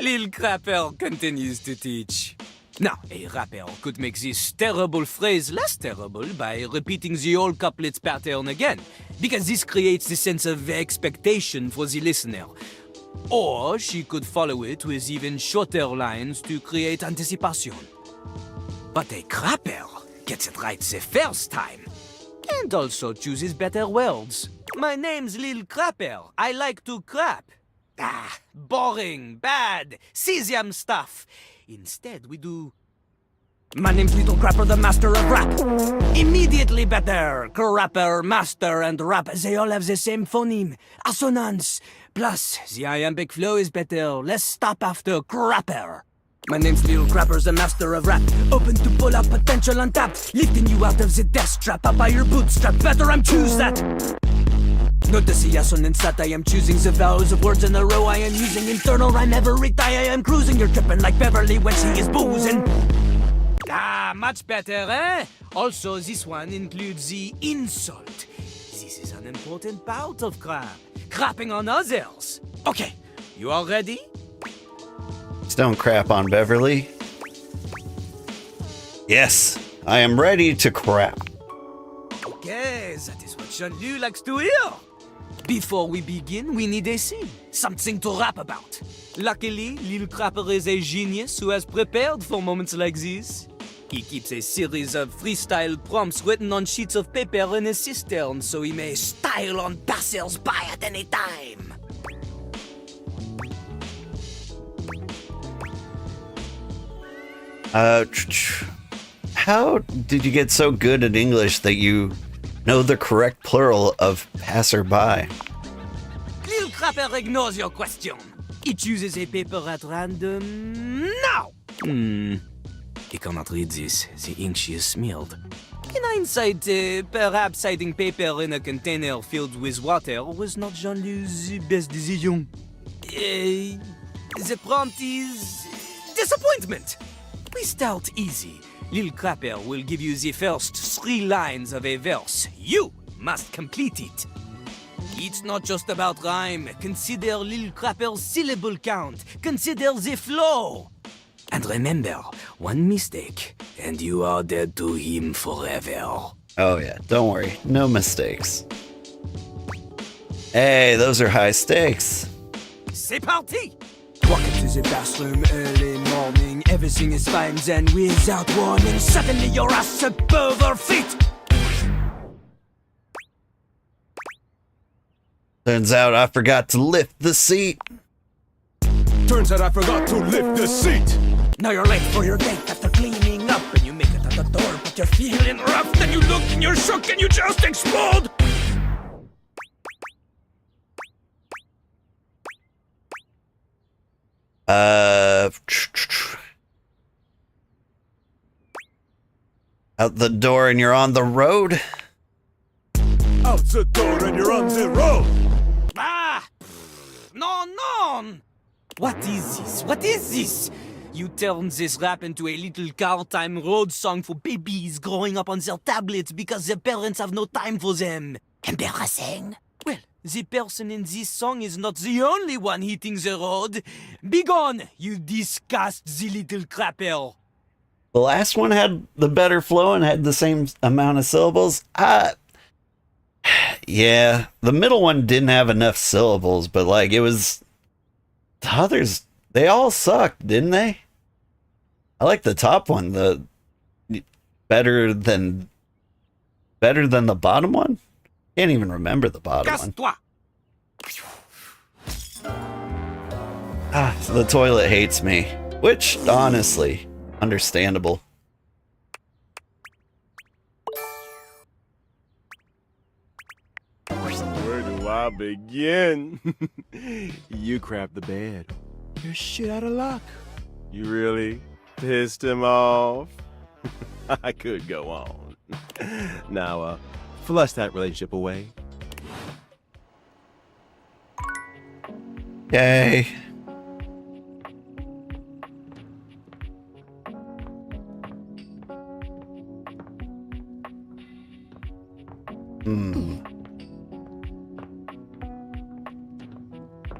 Lil Crapper continues to teach. Now, a rapper could make this terrible phrase less terrible by repeating the old couplets pattern again, because this creates the sense of expectation for the listener. Or she could follow it with even shorter lines to create anticipation. But a crapper gets it right the first time, and also chooses better words. My name's Lil Crapper. I like to crap. Ah, boring, bad, cesium stuff. Instead, we do... My name's Little Crapper, the master of rap. Immediately better. Crapper, master, and rap, they all have the same phoneme. Assonance. Plus, the iambic flow is better. Less stop after crapper. My name's Little Crapper, the master of rap. Open to pull out potential on tap. Lifting you out of the death trap. Up by your bootstrap. Better I'm choose that. Notice the assonance that I am choosing the vowels of words in a row. I am using internal rhyme every time I am cruising. You're tripping like Beverly when she is boozing. Ah, much better, eh? Also, this one includes the insult. This is an important part of crap. Crapping on others. Okay, you all ready? Just don't crap on Beverly. Yes, I am ready to crap. Okay, that is what Jean-Luc likes to hear. Before we begin, we need a scene. Something to rap about. Luckily, Lil Crapper is a genius who has prepared for moments like this. He keeps a series of freestyle prompts written on sheets of paper in his cistern so he may style on passers-by at any time. How did you get so good at English that you know the correct plural of passerby? Lil Crapper ignores your question. He chooses a paper at random now. He cannot read this. The ink she is smeared. In hindsight, perhaps hiding paper in a container filled with water was not Jean-Luc's best decision. The prompt is... disappointment. We start easy. Lil Crapper will give you the first 3 lines of a verse. You must complete it. It's not just about rhyme. Consider Lil Crapper's syllable count. Consider the flow. And remember, one mistake, and you are dead to him forever. Oh yeah, don't worry. No mistakes. Hey, those are high stakes. C'est parti! Walk into the bathroom early morning. Everything is fine, then without warning, suddenly your ass above her feet. Turns out I forgot to lift the seat. Turns out I forgot to lift the seat. Now you're late for your date after cleaning up, and you make it at the door, but you're feeling rough. Then you look and you're shook and you just explode. Out the door and you're on the road. Out the door and you're on the road. Ah! No! What is this? What is this? You turned this rap into a little car time road song for babies growing up on their tablets because their parents have no time for them. Embarrassing. Well, the person in this song is not the only one hitting the road. Begone, you disgust the little crapper. The last one had the better flow and had the same amount of syllables. Yeah, the middle one didn't have enough syllables, but like it was... The others, they all sucked, didn't they? I like the top one, the better than the bottom one. Can't even remember the bottom one. So the toilet hates me, which honestly, understandable. Where do I begin? You crapped the bed. You're shit out of luck. You really pissed him off? I could go on. Now, flush that relationship away. Yay.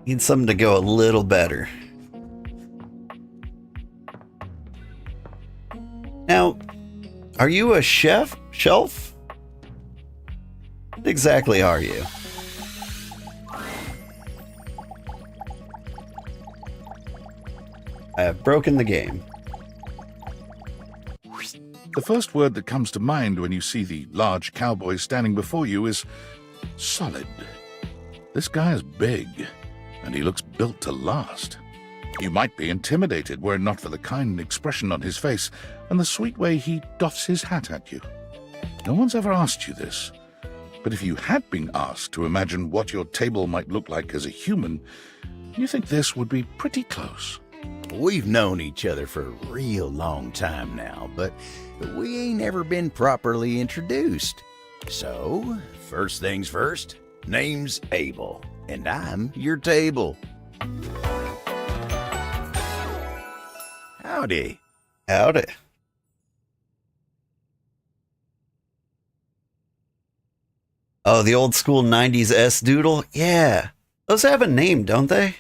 Need something to go a little better. Now, are you a shelf? What exactly are you? I have broken the game. The first word that comes to mind when you see the large cowboy standing before you is solid. This guy is big, and he looks built to last. You might be intimidated were it not for the kind expression on his face and the sweet way he doffs his hat at you. No one's ever asked you this, but if you had been asked to imagine what your table might look like as a human, you think this would be pretty close. We've known each other for a real long time now, but we ain't ever been properly introduced. So, first things first, name's Abel, and I'm your table. Howdy. Howdy. Oh, the old school 90s S-Doodle? Yeah. Those have a name, don't they?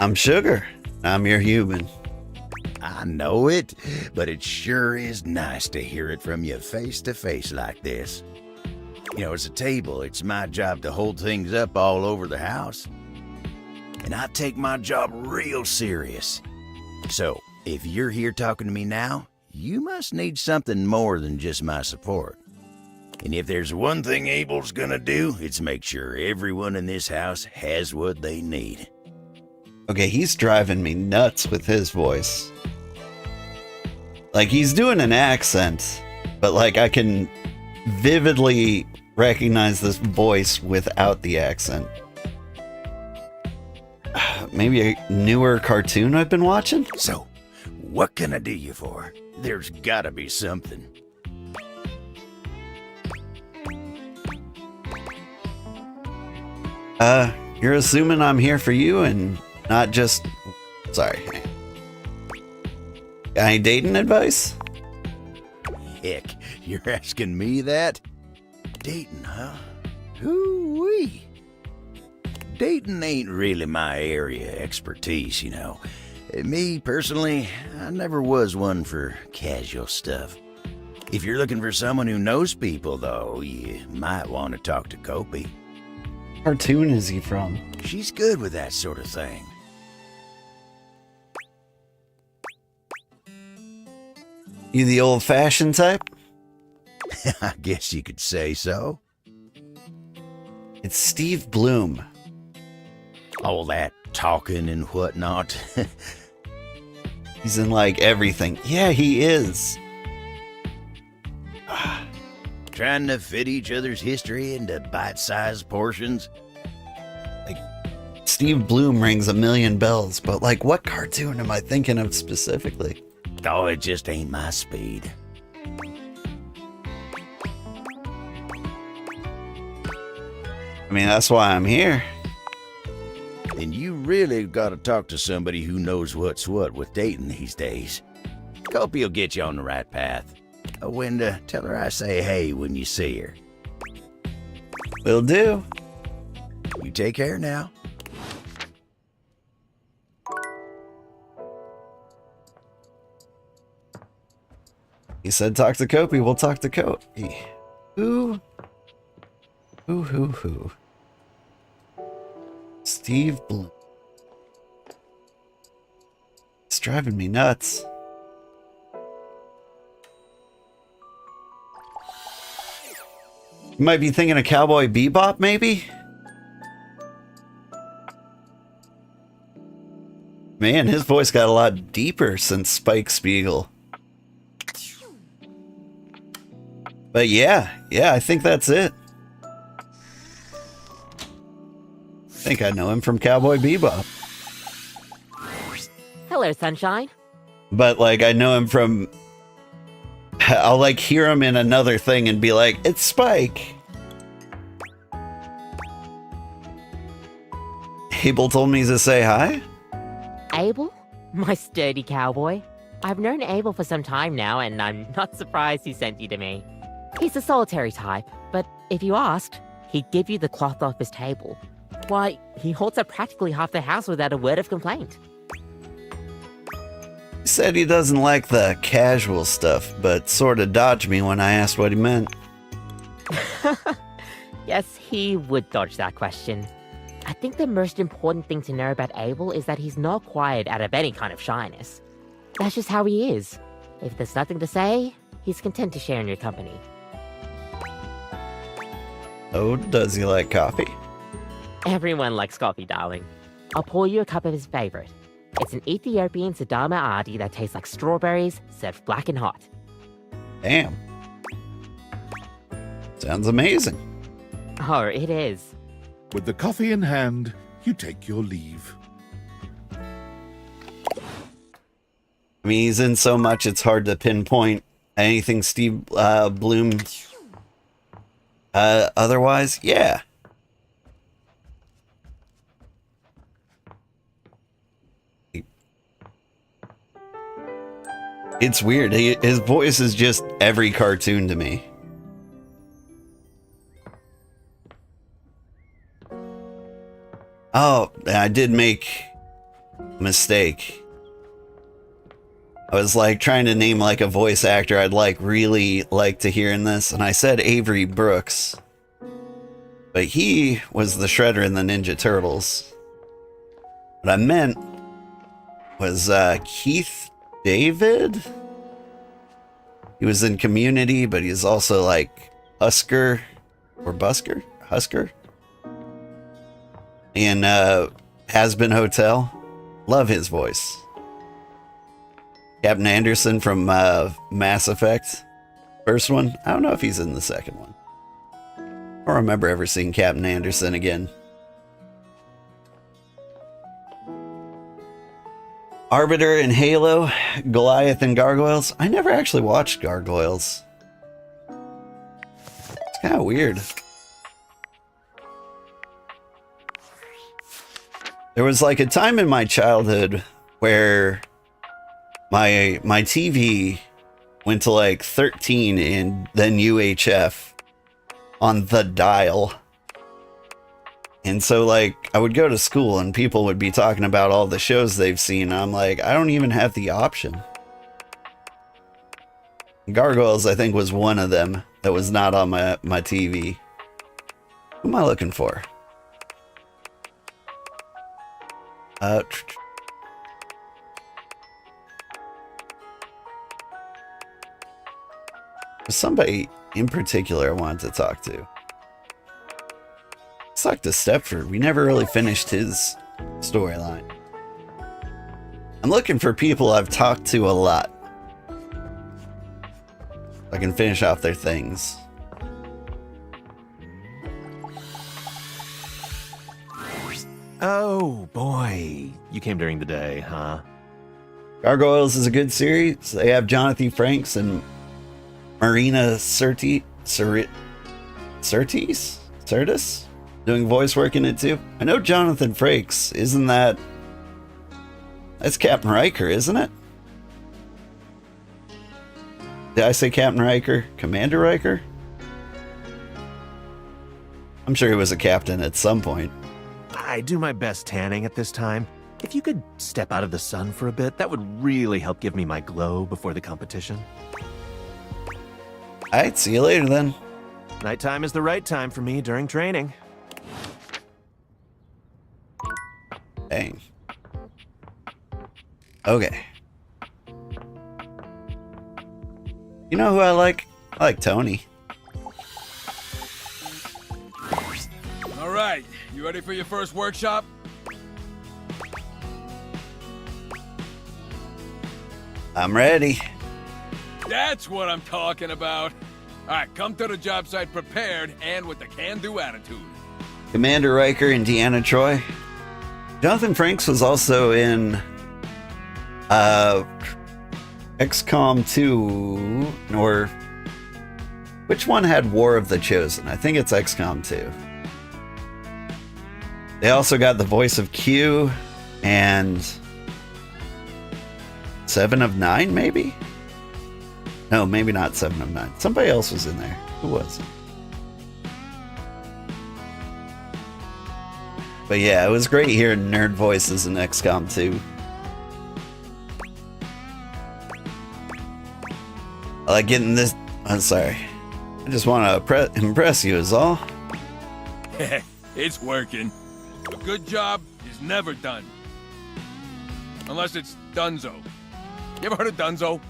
I'm Sugar. I'm your human. I know it, but it sure is nice to hear it from you face to face like this. You know, as a table, it's my job to hold things up all over the house. And I take my job real serious. So, if you're here talking to me now, you must need something more than just my support. And if there's one thing Abel's gonna do, it's make sure everyone in this house has what they need. Okay, he's driving me nuts with his voice. Like, he's doing an accent, but like I can vividly recognize this voice without the accent. Maybe a newer cartoon I've been watching? So, what can I do you for? There's gotta be something. You're assuming I'm here for you and not just... Sorry. Got any dating advice? Heck, you're asking me that? Dating, huh? Hoo-wee. Dating ain't really my area of expertise, you know. Me, personally, I never was one for casual stuff. If you're looking for someone who knows people, though, you might want to talk to Kopi. What cartoon is he from? She's good with that sort of thing. You the old-fashioned type? I guess you could say so. It's Steve Bloom. All that talking and whatnot. He's in, like, everything. Yeah, he is. Trying to fit each other's history into bite-sized portions. Like, Steve Bloom rings a million bells, but, like, what cartoon am I thinking of specifically? Oh, it just ain't my speed. I mean, that's why I'm here. And you really gotta talk to somebody who knows what's what with dating these days. Kopi will get you on the right path. Wenda, tell her I say hey when you see her. Will do. You take care now. He said talk to Kopi, we'll talk to Kopi. Who? Steve Bloom. It's driving me nuts. You might be thinking of Cowboy Bebop, maybe? Man, his voice got a lot deeper since Spike Spiegel. But yeah, I think that's it. I think I know him from Cowboy Bebop. Hello, sunshine. But like, I know him from... I'll like hear him in another thing and be like, it's Spike. Abel told me to say hi. Abel? My sturdy cowboy. I've known Abel for some time now, and I'm not surprised he sent you to me. He's a solitary type, but if you asked, he'd give you the cloth off his table. Why, he holds up practically half the house without a word of complaint. He said he doesn't like the casual stuff, but sort of dodged me when I asked what he meant. Yes, he would dodge that question. I think the most important thing to know about Abel is that he's not quiet out of any kind of shyness. That's just how he is. If there's nothing to say, he's content to share in your company. Oh, does he like coffee? Everyone likes coffee, darling. I'll pour you a cup of his favorite. It's an Ethiopian Sidama Adi that tastes like strawberries, served black and hot. Damn. Sounds amazing. Oh, it is. With the coffee in hand, you take your leave. I mean, he's in so much it's hard to pinpoint anything Steve Bloom. Otherwise, yeah. It's weird. His voice is just every cartoon to me. Oh, I did make a mistake. I was like trying to name like a voice actor I'd like really like to hear in this, and I said Avery Brooks. But he was the Shredder in the Ninja Turtles. What I meant was Keith David? He was in Community, but he's also like Husker or Busker? Husker? In Has Been Hotel. Love his voice. Captain Anderson from Mass Effect. First one. I don't know if he's in the second one. I don't remember ever seeing Captain Anderson again. Arbiter in Halo, Goliath and Gargoyles. I never actually watched Gargoyles. It's kind of weird. There was like a time in my childhood where my TV went to like 13 and then UHF on the dial. And so, like, I would go to school and people would be talking about all the shows they've seen. And I'm like, I don't even have the option. Gargoyles, I think, was one of them that was not on my TV. Who am I looking for? There's somebody in particular I wanted to talk to. Talk to Stepford. We never really finished his storyline. I'm looking for people I've talked to a lot. I can finish off their things. Oh boy, you came during the day, huh? Gargoyles is a good series. They have Jonathan Frakes and Marina Sirtis doing voice work in it too. I know Jonathan Frakes. Isn't that... That's Captain Riker, isn't it? Did I say Captain Riker? Commander Riker? I'm sure he was a captain at some point. I do my best tanning at this time. If you could step out of the sun for a bit, that would really help give me my glow before the competition. Alright, see you later then. Nighttime is the right time for me during training. Dang. Okay. You know who I like? I like Tony. All right, you ready for your first workshop? I'm ready. That's what I'm talking about. All right, come to the job site prepared and with the can-do attitude. Commander Riker and Deanna Troi. Jonathan Frakes was also in XCOM 2, or which one had War of the Chosen? I think it's XCOM 2. They also got the voice of Q and 7 of 9, maybe? No, maybe not 7 of 9. Somebody else was in there. Who was it? But yeah, it was great hearing nerd voices in XCOM 2. I like getting this. I'm sorry. I just want to impress you, is all. It's working. A good job is never done. Unless it's Dunzo. You ever heard of Dunzo?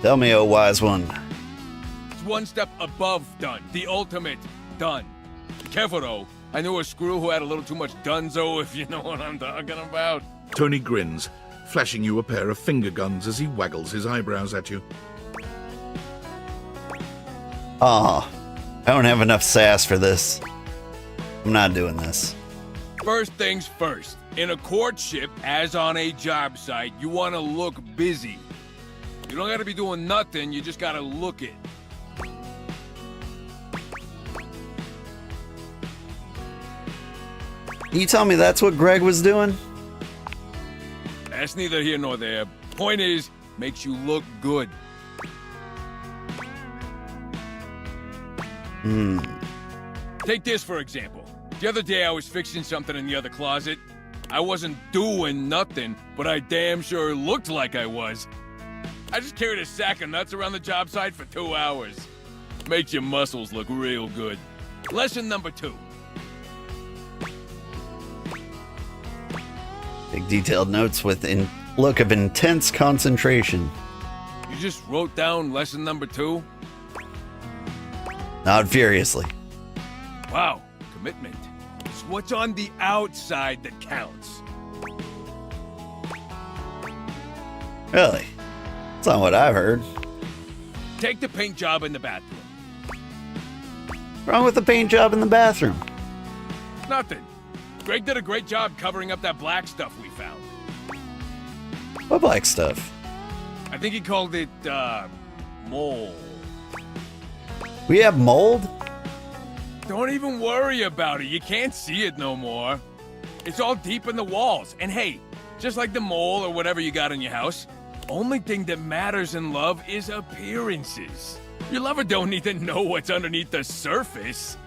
Tell me, oh wise one. It's one step above done. The ultimate done. Be careful though. I knew a screw who had a little too much Dunzo, if you know what I'm talking about. Tony grins, flashing you a pair of finger guns as he waggles his eyebrows at you. Aw, I don't have enough sass for this. I'm not doing this. First things first. In a courtship, as on a job site, you want to look busy. You don't gotta be doing nothing, you just gotta look it. You tell me that's what Greg was doing? That's neither here nor there. Point is, makes you look good. Take this for example. The other day I was fixing something in the other closet. I wasn't doing nothing, but I damn sure looked like I was. I just carried a sack of nuts around the job site for 2 hours. Makes your muscles look real good. Lesson number 2. Big detailed notes with look of intense concentration. You just wrote down lesson number 2? Nod furiously. Wow, commitment. It's what's on the outside that counts. Really? That's not what I've heard. Take the paint job in the bathroom. What's wrong with the paint job in the bathroom? Nothing. Greg did a great job covering up that black stuff we found. What black stuff? I think he called it, mold. We have mold? Don't even worry about it. You can't see it no more. It's all deep in the walls. And hey, just like the mole or whatever you got in your house, only thing that matters in love is appearances. Your lover don't need to know what's underneath the surface.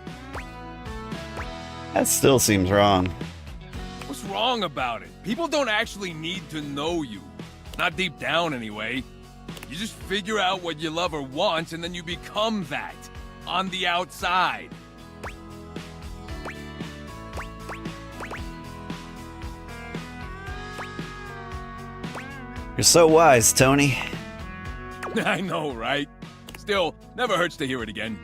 That still seems wrong. What's wrong about it? People don't actually need to know you. Not deep down, anyway. You just figure out what your lover wants, and then you become that. On the outside. You're so wise, Tony. I know, right? Still, never hurts to hear it again.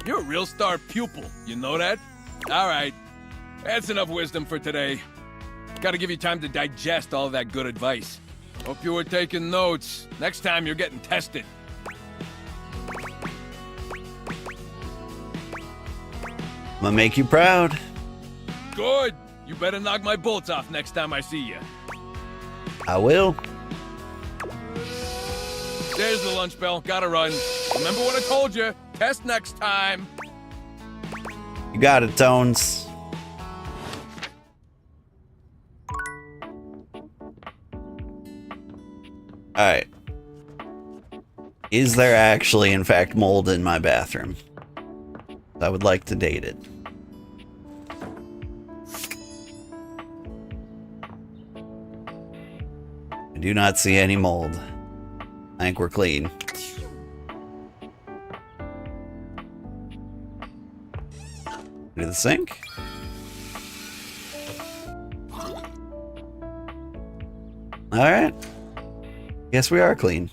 You're a real star pupil, you know that? Alright, that's enough wisdom for today. Gotta give you time to digest all that good advice. Hope you were taking notes. Next time you're getting tested. I'm gonna make you proud. Good! You better knock my bolts off next time I see you. I will. There's the lunch bell. Gotta run. Remember what I told you. Test next time. You got it, Tones. Alright. Is there actually, in fact, mold in my bathroom? I would like to date it. I do not see any mold. I think we're clean. To the sink. Alright. Guess we are clean.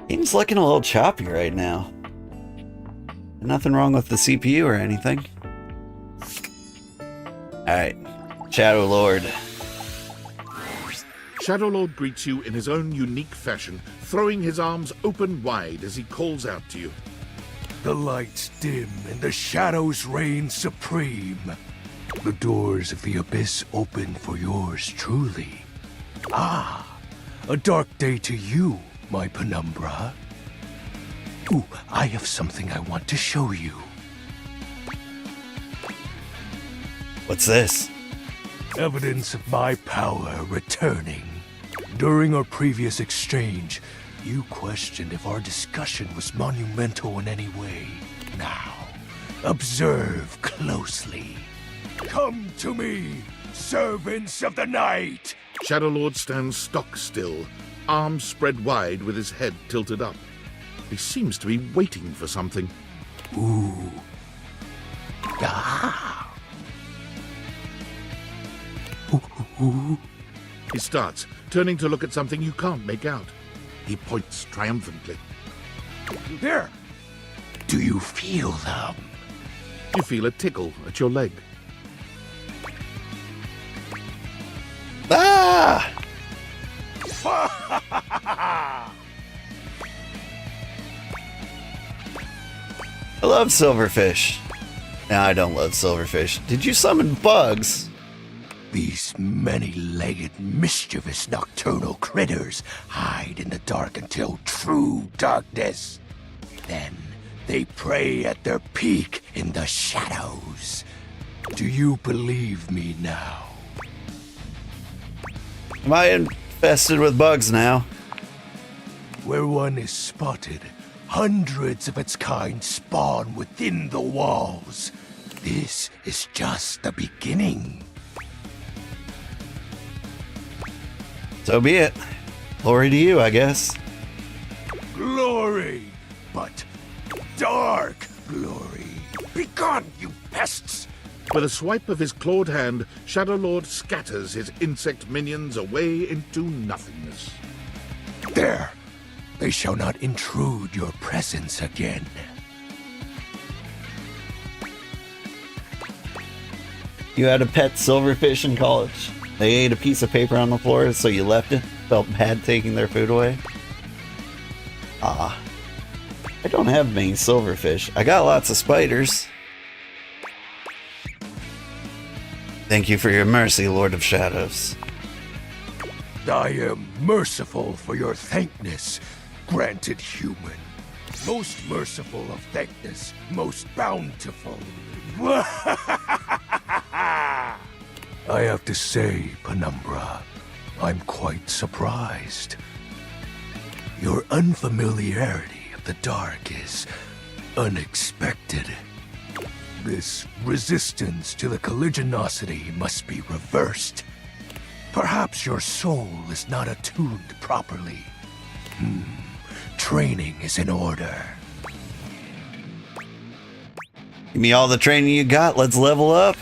Game's looking a little choppy right now. Nothing wrong with the CPU or anything. Alright. Shadow Lord. Shadow Lord greets you in his own unique fashion, throwing his arms open wide as he calls out to you. The lights dim and the shadows reign supreme. The doors of the abyss open for yours truly. Ah, a dark day to you, my penumbra. Ooh, I have something I want to show you. What's this? Evidence of my power returning. During our previous exchange, you questioned if our discussion was monumental in any way. Now, observe closely. Come to me, servants of the night! Shadow Lord stands stock still, arms spread wide with his head tilted up. He seems to be waiting for something. Ooh. Ah. Ooh. He starts, turning to look at something you can't make out. He points triumphantly. There! Do you feel them? You feel a tickle at your leg. Ah! I love silverfish. No, I don't love silverfish. Did you summon bugs? These many-legged, mischievous nocturnal critters hide in the dark until true darkness. Then they prey at their peak in the shadows. Do you believe me now? Am I infested with bugs now? Where one is spotted, hundreds of its kind spawn within the walls. This is just the beginning. So be it. Glory to you, I guess. Glory, but dark glory. Begone, you pests! With a swipe of his clawed hand, Shadow Lord scatters his insect minions away into nothingness. There! They shall not intrude your presence again. You had a pet silverfish in college. They ate a piece of paper on the floor, so you left it? Felt bad taking their food away? Ah. I don't have many silverfish. I got lots of spiders. Thank you for your mercy, Lord of Shadows. I am merciful for your thankness, granted human. Most merciful of thankness, most bountiful. I have to say, Penumbra, I'm quite surprised. Your unfamiliarity of the dark is unexpected. This resistance to the colligiosity must be reversed. Perhaps your soul is not attuned properly. Training is in order. Give me all the training you got, let's level up.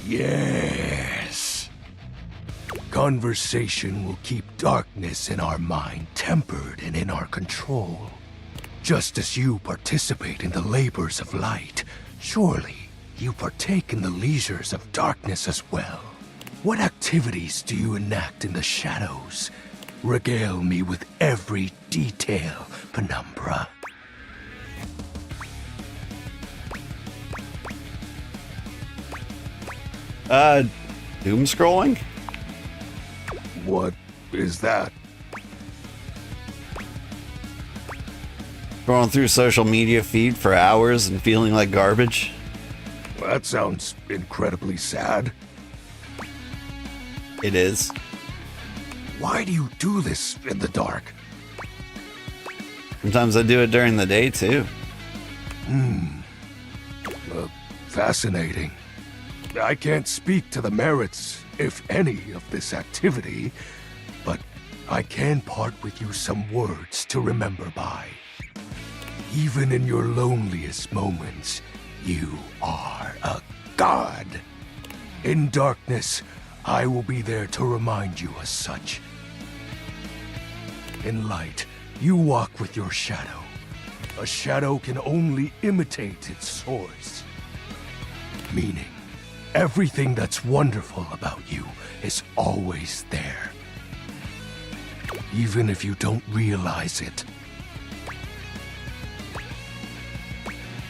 Yes. Conversation will keep darkness in our mind tempered and in our control. Just as you participate in the labors of light, surely you partake in the leisures of darkness as well. What activities do you enact in the shadows? Regale me with every detail, Penumbra. Doom scrolling? What is that? Scrolling through social media feed for hours and feeling like garbage? That sounds incredibly sad. It is. Why do you do this in the dark? Sometimes I do it during the day, too. Fascinating. I can't speak to the merits, if any, of this activity, but I can part with you some words to remember by. Even in your loneliest moments, you are a god. In darkness, I will be there to remind you as such. In light, you walk with your shadow. A shadow can only imitate its source. Meaning, everything that's wonderful about you is always there. Even if you don't realize it.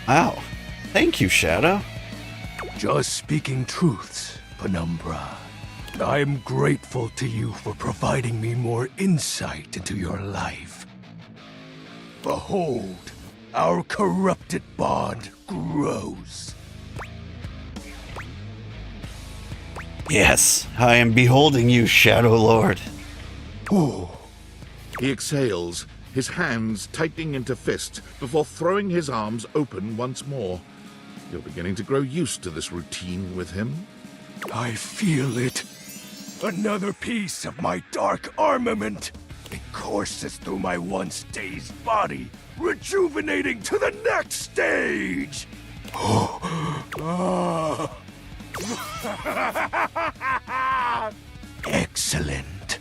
Wow. Thank you, Shadow. Just speaking truths, Penumbra. I am grateful to you for providing me more insight into your life. Behold, our corrupted bond grows. Yes, I am beholding you, Shadow Lord. He exhales, his hands tightening into fists before throwing his arms open once more. You're beginning to grow used to this routine with him. I feel it. Another piece of my dark armament. It courses through my once dazed body, rejuvenating to the next stage. Excellent.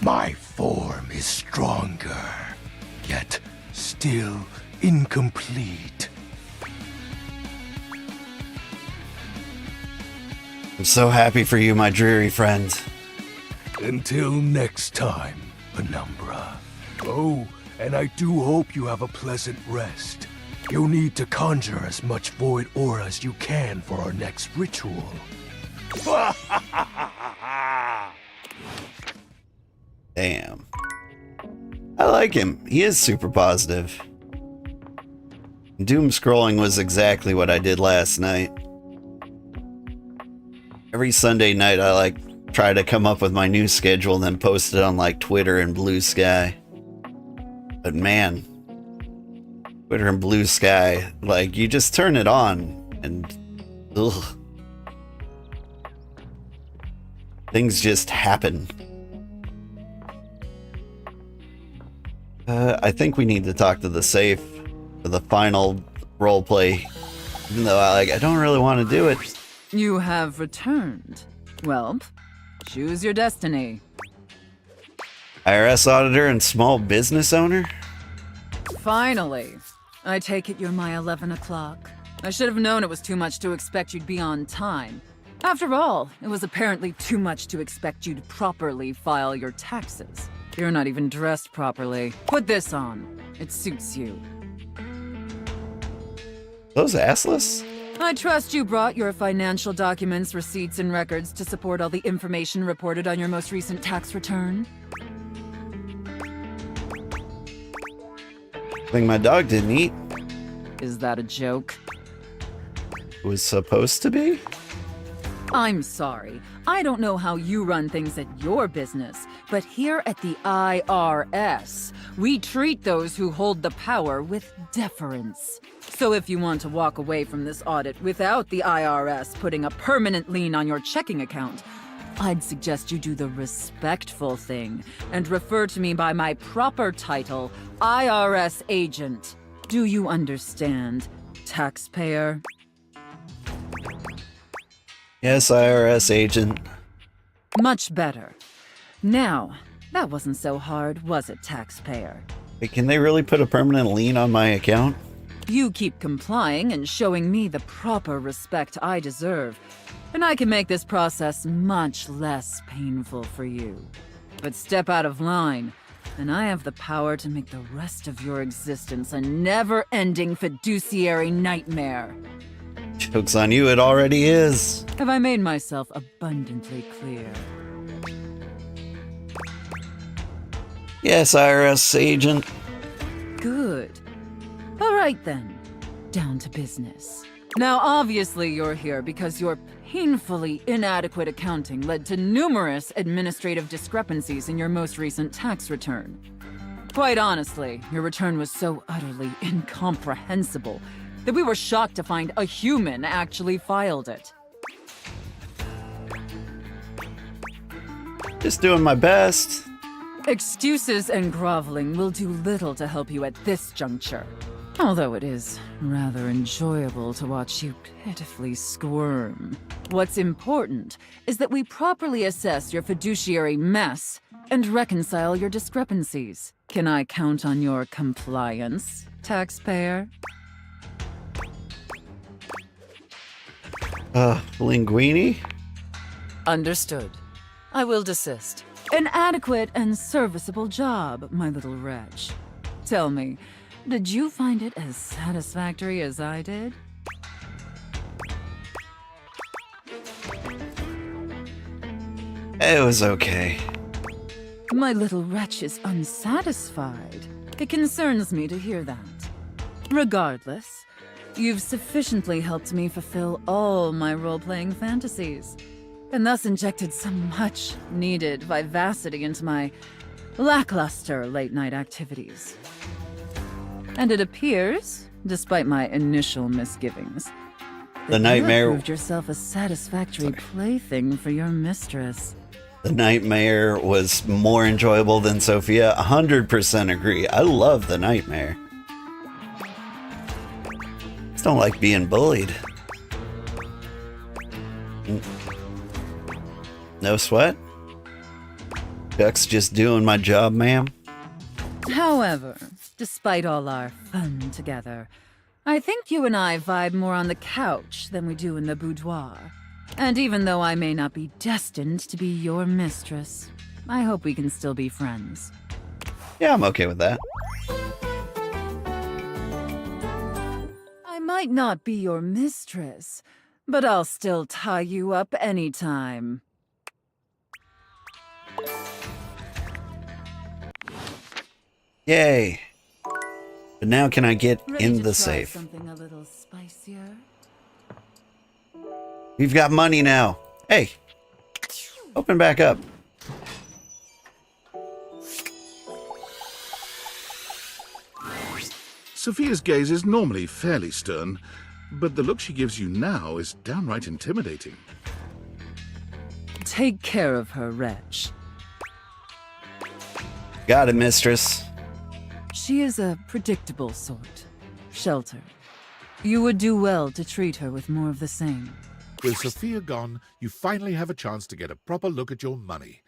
My form is stronger, yet still incomplete. I'm so happy for you, my dreary friend. Until next time, Penumbra. Oh, and I do hope you have a pleasant rest. You'll need to conjure as much void aura as you can for our next ritual. Damn. I like him. He is super positive. Doom scrolling was exactly what I did last night. Every Sunday night I try to come up with my new schedule and then post it on Twitter and Blue Sky. But man, Twitter and Blue Sky, you just turn it on and ugh. Things just happen. I think we need to talk to the safe for the final roleplay, even though I don't really want to do it. You have returned. Well, choose your destiny. IRS auditor and small business owner? Finally. I take it you're my 11 o'clock. I should have known it was too much to expect you'd be on time. After all, it was apparently too much to expect you'd properly file your taxes. You're not even dressed properly. Put this on. It suits you. Those assless? I trust you brought your financial documents, receipts, and records to support all the information reported on your most recent tax return. Thing my dog didn't eat. Is that a joke? It was supposed to be? I'm sorry. I don't know how you run things at your business, but here at the IRS, we treat those who hold the power with deference. So if you want to walk away from this audit without the IRS putting a permanent lien on your checking account, I'd suggest you do the respectful thing and refer to me by my proper title, IRS agent. Do you understand, taxpayer? Yes, IRS agent. Much better. Now, that wasn't so hard, was it, taxpayer? Wait, can they really put a permanent lien on my account? You keep complying and showing me the proper respect I deserve, and I can make this process much less painful for you. But step out of line, and I have the power to make the rest of your existence a never-ending fiduciary nightmare. Joke's on you, it already is. Have I made myself abundantly clear? Yes, IRS agent. Good. All right then, down to business. Now obviously you're here because your painfully inadequate accounting led to numerous administrative discrepancies in your most recent tax return. Quite honestly, your return was so utterly incomprehensible that we were shocked to find a human actually filed it. Just doing my best. Excuses and groveling will do little to help you at this juncture. Although it is rather enjoyable to watch you pitifully squirm. What's important is that we properly assess your fiduciary mess and reconcile your discrepancies. Can I count on your compliance, taxpayer? Linguini? Understood. I will desist. An adequate and serviceable job, my little wretch. Tell me, did you find it as satisfactory as I did? It was okay. My little wretch is unsatisfied. It concerns me to hear that. Regardless, you've sufficiently helped me fulfill all my role-playing fantasies. and thus injected some much needed vivacity into my lackluster late night activities. And it appears, despite my initial misgivings, The that nightmare- you have proved yourself a satisfactory plaything for your mistress. The nightmare was more enjoyable than Sophia. 100% agree. I love the nightmare. Just don't like being bullied. No sweat? Duck's just doing my job, ma'am. However, despite all our fun together, I think you and I vibe more on the couch than we do in the boudoir. And even though I may not be destined to be your mistress, I hope we can still be friends. Yeah, I'm okay with that. I might not be your mistress, but I'll still tie you up anytime. Yay. But now can I get Ready in to the try safe? something a little spicier? We've got money now. Hey. Open back up. Sophia's gaze is normally fairly stern, but the look she gives you now is downright intimidating. Take care of her, wretch. Got it, mistress. She is a predictable sort. Sheltered. You would do well to treat her with more of the same. With Sophia gone, you finally have a chance to get a proper look at your money.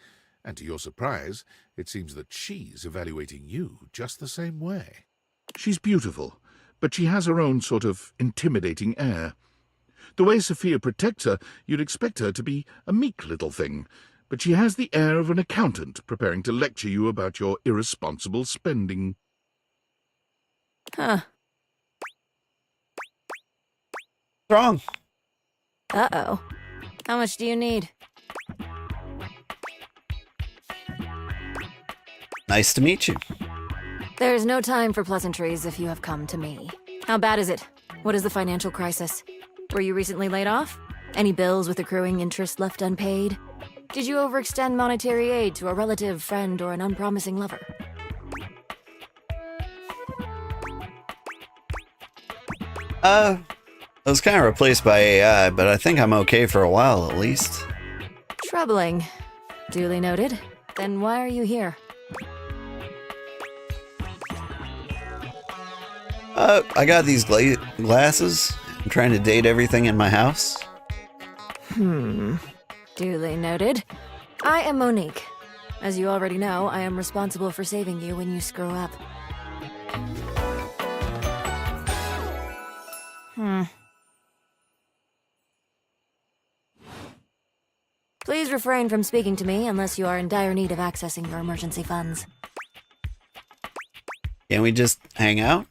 And to your surprise, it seems that she's evaluating you just the same way. She's beautiful, but she has her own sort of intimidating air. The way Sophia protects her, you'd expect her to be a meek little thing, but she has the air of an accountant preparing to lecture you about your irresponsible spending. Huh. Wrong. Uh-oh. How much do you need? Nice to meet you. There's no time for pleasantries if you have come to me. How bad is it? What is the financial crisis? Were you recently laid off? Any bills with accruing interest left unpaid? Did you overextend monetary aid to a relative, friend, or an unpromising lover? I was kind of replaced by AI, but I think I'm okay for a while at least. Troubling. Duly noted. Then why are you here? I got these glasses. I'm trying to date everything in my house. Duly noted. I am Monique. As you already know, I am responsible for saving you when you screw up. Please refrain from speaking to me unless you are in dire need of accessing your emergency funds. Can we just hang out?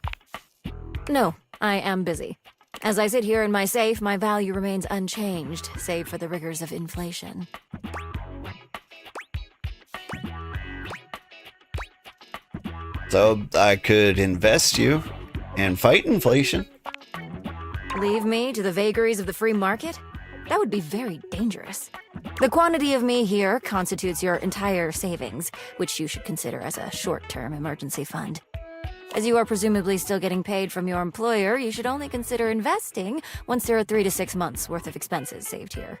No, I am busy. As I sit here in my safe, my value remains unchanged, save for the rigors of inflation. So I could invest you and fight inflation. Leave me to the vagaries of the free market? That would be very dangerous. The quantity of me here constitutes your entire savings, which you should consider as a short-term emergency fund. As you are presumably still getting paid from your employer, you should only consider investing once there are 3 to 6 months worth of expenses saved here.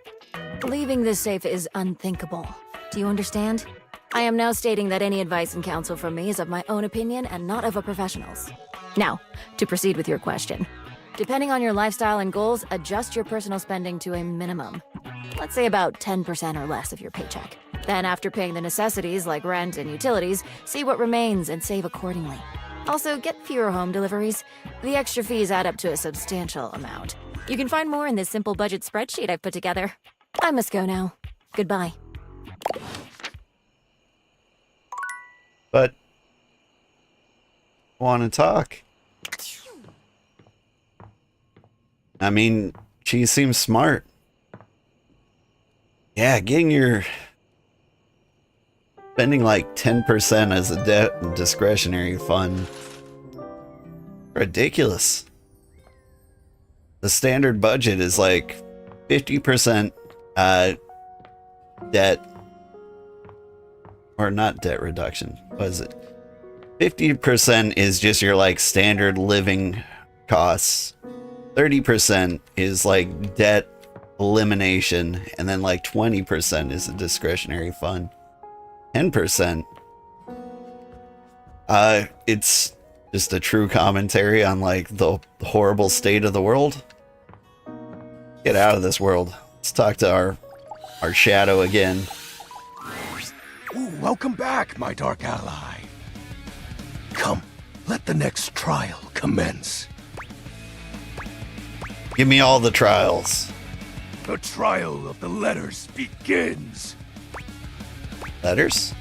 Leaving this safe is unthinkable. Do you understand? I am now stating that any advice and counsel from me is of my own opinion and not of a professional's. Now, to proceed with your question. Depending on your lifestyle and goals, adjust your personal spending to a minimum. Let's say about 10% or less of your paycheck. Then after paying the necessities like rent and utilities, see what remains and save accordingly. Also, get fewer home deliveries. The extra fees add up to a substantial amount. You can find more in this simple budget spreadsheet I've put together. I must go now. Goodbye. But want to talk. I mean, she seems smart. Yeah, getting your spending like 10% as a debt and discretionary fund. Ridiculous. The standard budget is like 50% debt, or not debt reduction, was it? 50% is just your like standard living costs. 30% is like debt elimination, and then like 20% is a discretionary fund. 10%, it's just a true commentary on like the horrible state of the world. Get out of this world. Let's talk to our shadow again. Ooh, welcome back, my dark ally. Come, let the next trial commence. Give me all the trials. The trial of the letters begins. Letters?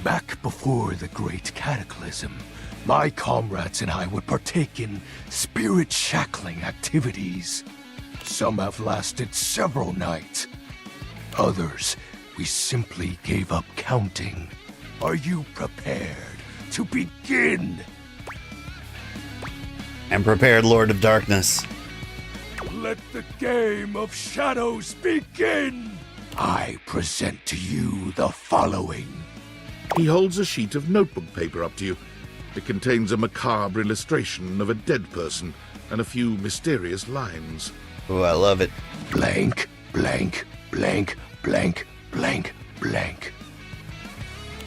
Back before the Great Cataclysm, my comrades and I would partake in spirit-shackling activities. Some have lasted several nights. Others, we simply gave up counting. Are you prepared to begin? I'm prepared, Lord of Darkness. Let the game of shadows begin! I present to you the following. He holds a sheet of notebook paper up to you. It contains a macabre illustration of a dead person and a few mysterious lines. Oh, I love it. Blank, blank, blank, blank, blank, blank.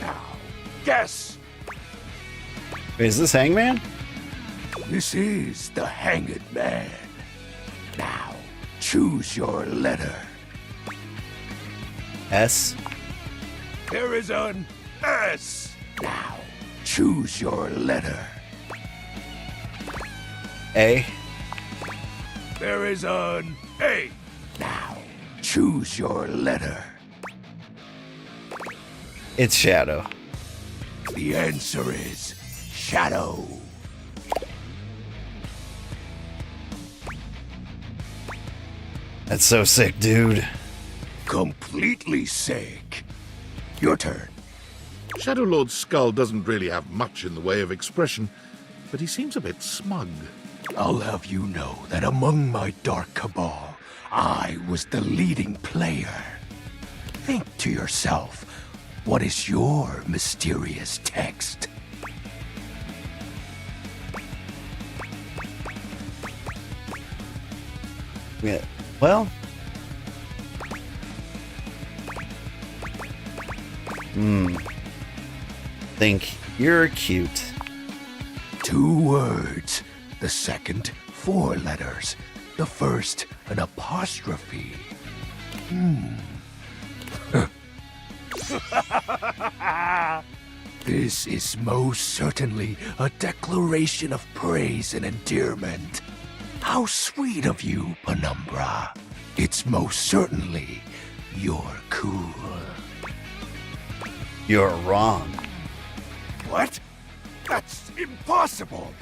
Now, guess. Is this Hangman? This is the Hanged Man. Now, choose your letter. S. There is an S. Now, choose your letter. A. There is an A. Now, choose your letter. It's Shadow. The answer is Shadow. That's so sick, dude. Completely sick. Your turn. Shadow Lord's skull doesn't really have much in the way of expression, but he seems a bit smug. I'll have you know that among my dark cabal, I was the leading player. Think to yourself, what is your mysterious text? Yeah. Well. Think you're cute. 2 words. The second, 4 letters. The first, an apostrophe. This is most certainly a declaration of praise and endearment. How sweet of you, Penumbra. It's most certainly you're cool. You're wrong. What? That's impossible.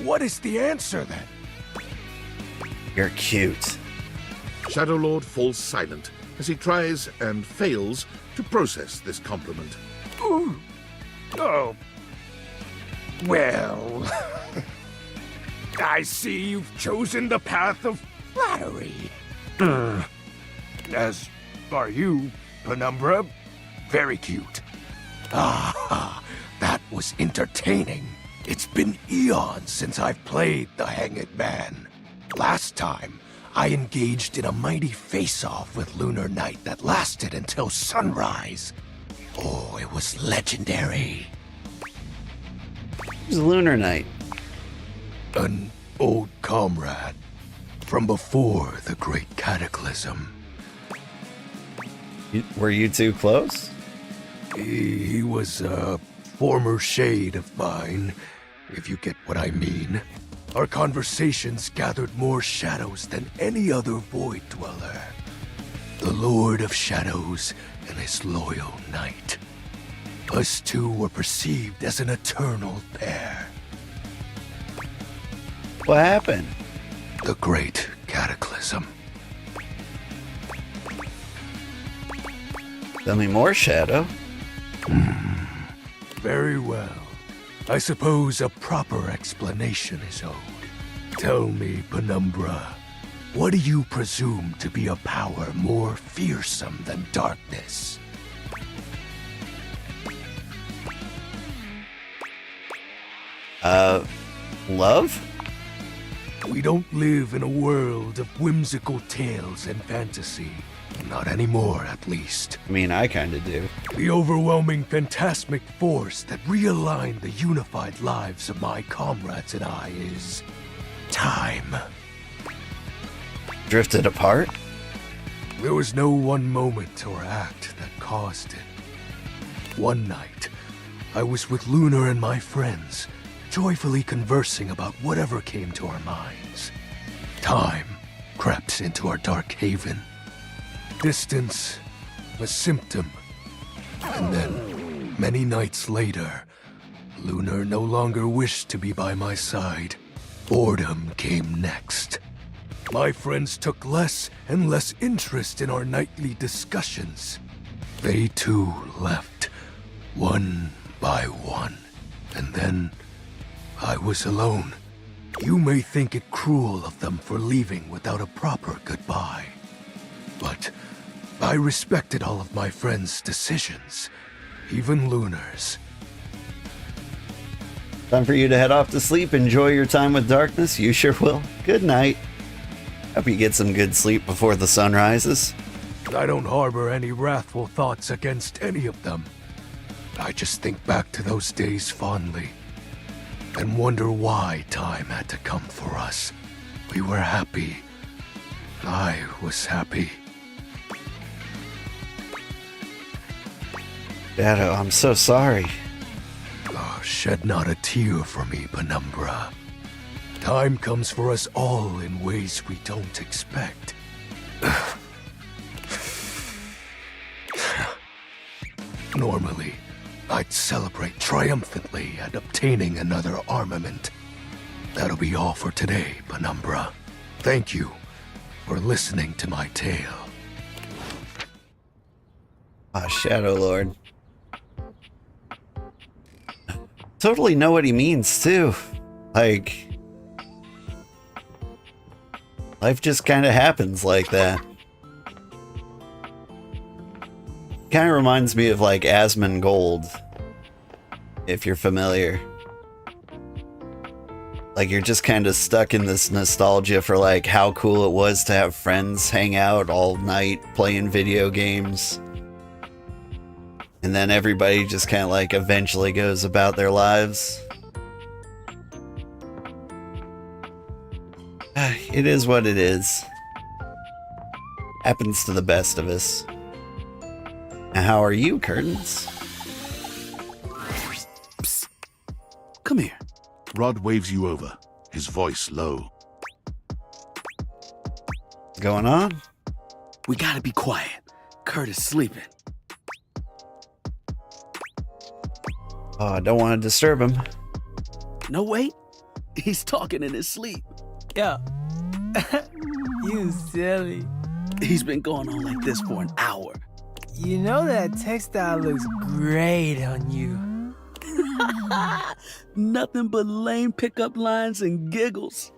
What is the answer then? You're cute. Shadow Lord falls silent as he tries and fails to process this compliment. Ooh. Oh. Well, I see you've chosen the path of flattery. As are you, Penumbra. Very cute. Ah, that was entertaining. It's been eons since I've played the Hanged Man. Last time, I engaged in a mighty face-off with Lunar Knight that lasted until sunrise. Oh, it was legendary. Who's Lunar Knight? An old comrade from before the Great Cataclysm. Were you two close? He was a former shade of mine, if you get what I mean. Our conversations gathered more shadows than any other Void Dweller. The Lord of Shadows and his loyal knight. Us two were perceived as an eternal pair. What happened? The Great Cataclysm. Tell me more, Shadow. Very well. I suppose a proper explanation is owed. Tell me, Penumbra, What do you presume to be a power more fearsome than darkness? Love? We don't live in a world of whimsical tales and fantasy. Not anymore, at least. I mean, I kinda do. The overwhelming phantasmic force that realigned the unified lives of my comrades and I is... time. Drifted apart? There was no one moment or act that caused it. One night, I was with Lunar and my friends, joyfully conversing about whatever came to our minds. Time crept into our dark haven. Distance, a symptom. And then, many nights later, Lunar no longer wished to be by my side. Boredom came next. My friends took less and less interest in our nightly discussions. They too left, one by one. And then, I was alone. You may think it cruel of them for leaving without a proper goodbye. But I respected all of my friends' decisions, even Lunar's. Time for you to head off to sleep. Enjoy your time with darkness. You sure will. Good night. Hope you get some good sleep before the sun rises. I don't harbor any wrathful thoughts against any of them. I just think back to those days fondly and wonder why time had to come for us. We were happy. I was happy. Shadow, I'm so sorry. Oh, shed not a tear for me, Penumbra. Time comes for us all in ways we don't expect. Normally, I'd celebrate triumphantly at obtaining another armament. That'll be all for today, Penumbra. Thank you for listening to my tale. Ah, Shadow Lord. Totally know what he means, too. Like, life just kind of happens like that. Kind of reminds me of, like, Asmongold, if you're familiar. Like, you're just kind of stuck in this nostalgia for, like, how cool it was to have friends hang out all night playing video games. And then everybody just kind of, like, eventually goes about their lives. It is what it is. Happens to the best of us. Now, how are you, Curtains? Psst. Come here. Rod waves you over, his voice low. What's going on? We gotta be quiet. Kurt is sleeping. Oh, I don't want to disturb him. No, wait. He's talking in his sleep. Yeah. You silly. He's been going on like this for an hour. You know that textile looks great on you. Nothing but lame pickup lines and giggles.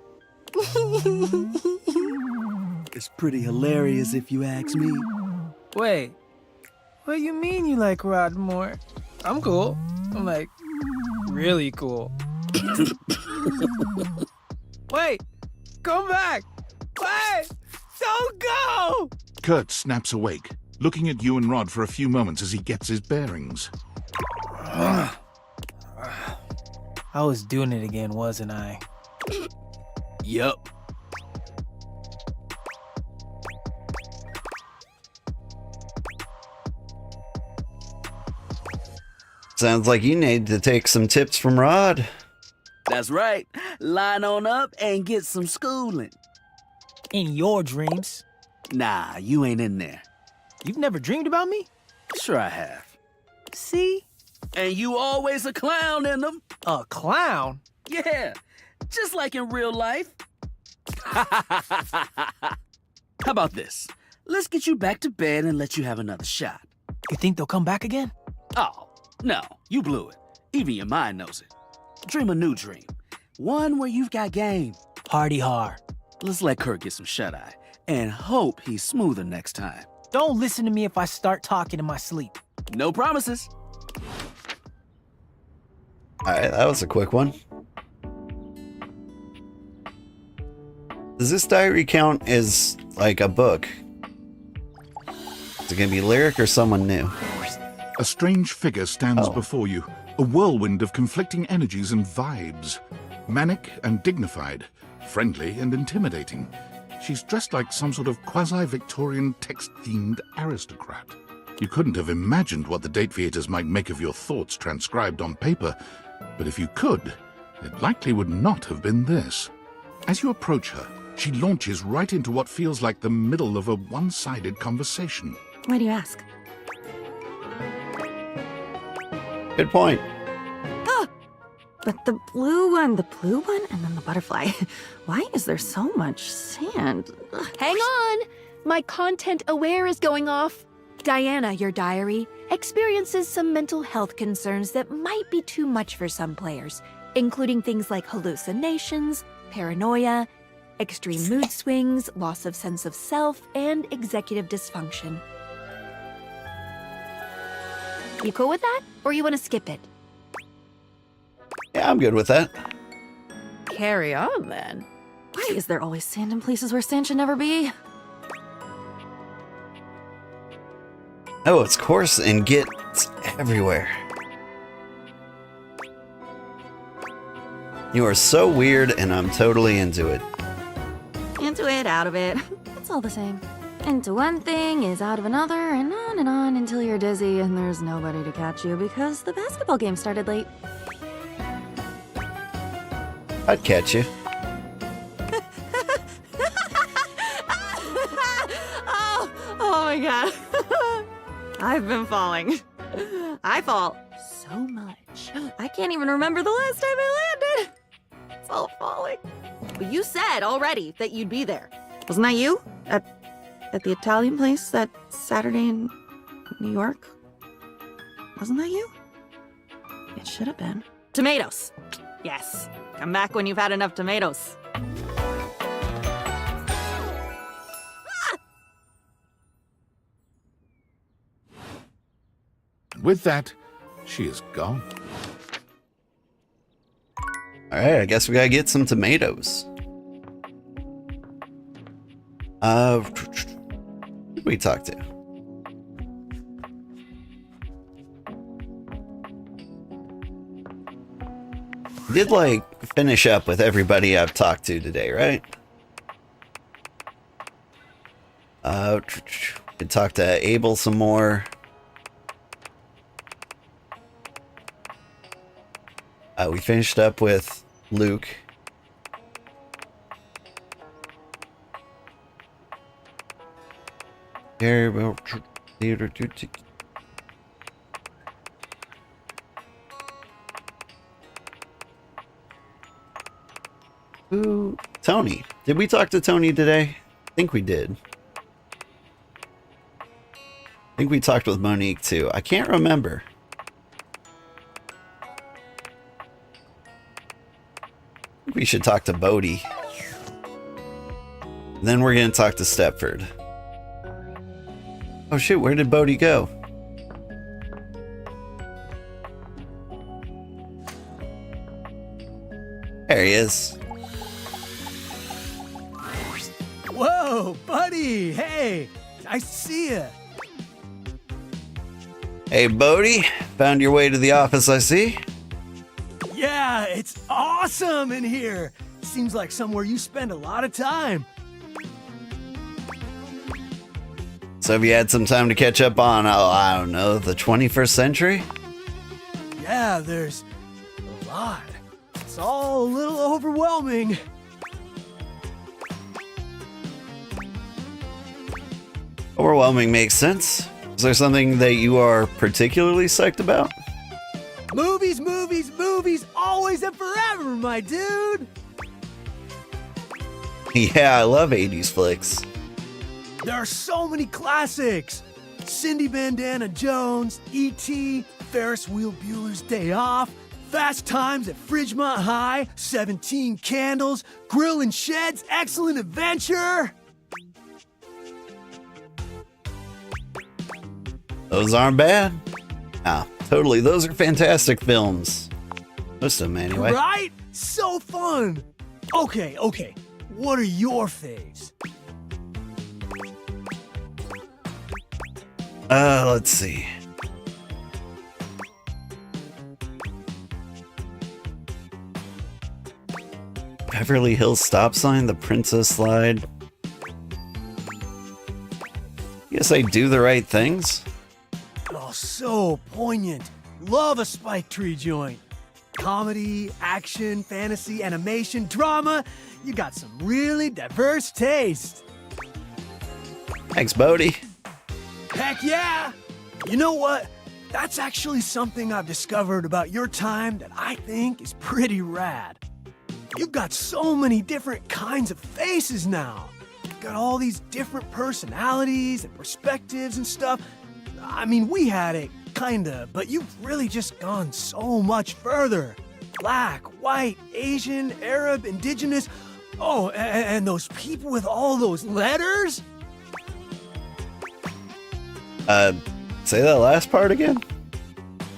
It's pretty hilarious if you ask me. Wait, what do you mean you like Rod more? I'm cool. I'm like, really cool. Wait, come back. Wait, don't go. Kurt snaps awake, looking at you and Rod for a few moments as he gets his bearings. I was doing it again, wasn't I? Yup. Sounds like you need to take some tips from Rod. That's right. Line on up and get some schooling. In your dreams. Nah, you ain't in there. You've never dreamed about me? Sure I have. See? And you always a clown in them. A clown? Yeah, just like in real life. How about this? Let's get you back to bed and let you have another shot. You think they'll come back again? Oh, no, you blew it. Even your mind knows it. Dream a new dream. One where you've got game. Party hard. Let's let Kurt get some shut-eye and hope he's smoother next time. Don't listen to me if I start talking in my sleep. No promises. Alright, that was a quick one. Does this diary count as like a book? Is it gonna be lyric or someone new? A strange figure stands before you, a whirlwind of conflicting energies and vibes. Manic and dignified, friendly and intimidating. She's dressed like some sort of quasi-Victorian text-themed aristocrat. You couldn't have imagined what the Dateviators might make of your thoughts transcribed on paper, but if you could, it likely would not have been this. As you approach her, she launches right into what feels like the middle of a one-sided conversation. Why do you ask? Good point. Ah! But the blue one, and then the butterfly. Why is there so much sand? Ugh. Hang on! My content aware is going off. Diana, your diary, experiences some mental health concerns that might be too much for some players, including things like hallucinations, paranoia, extreme mood swings, loss of sense of self, and executive dysfunction. You cool with that? Or you want to skip it? Yeah, I'm good with that. Carry on, then. Why is there always sand in places where sand should never be? Oh, it's coarse and gets everywhere. You are so weird and I'm totally into it. Into it, out of it. It's all the same. Into one thing is out of another, and on until you're dizzy and there's nobody to catch you because the basketball game started late. I'd catch you. Oh my god. I've been falling. I fall so much. I can't even remember the last time I landed. It's all falling. But you said already that you'd be there. Wasn't that you? At the Italian place that Saturday in New York? Wasn't that you? It should have been. Tomatoes. Yes. Come back when you've had enough tomatoes. With that, she is gone. Alright, I guess we gotta get some tomatoes. Who did we talk to? Did like finish up with everybody I've talked to today, right? Did talk to Abel some more. We finished up with Luke. Ooh, Tony. Did we talk to Tony today? I think we did. I think we talked with Monique too. I can't remember. We should talk to Bodhi. Then we're gonna talk to Stepford. Oh shit, where did Bodhi go? There he is. Whoa, buddy! Hey, nice to see you. Hey, Bodhi. Found your way to the office, I see. Yeah, it's awesome in here. Seems like somewhere you spend a lot of time. So have you had some time to catch up on, I don't know, the 21st century? Yeah, there's a lot. It's all a little overwhelming. Overwhelming makes sense. Is there something that you are particularly psyched about? Movies, movies, movies, always and forever, my dude! Yeah, I love 80s flicks. There are so many classics. Cindy Bandana Jones, E.T., Ferris Wheel Bueller's Day Off, Fast Times at Fridgemont High, 17 Candles, Grill and Sheds, Excellent Adventure. Those aren't bad. Ah, totally. Those are fantastic films. Most of them, anyway. Right? So fun. Okay. What are your faves? Let's see. Beverly Hills Stop Sign, The Princess Slide. Guess I Do the Right Things. Oh, so poignant. Love a Spike Tree joint. Comedy, action, fantasy, animation, drama. You got some really diverse taste. Thanks, Bodie. Heck yeah! You know what? That's actually something I've discovered about your time that I think is pretty rad. You've got so many different kinds of faces now. You've got all these different personalities and perspectives and stuff. I mean, we had it, kinda, but you've really just gone so much further. Black, white, Asian, Arab, indigenous. Oh, and those people with all those letters? Say that last part again?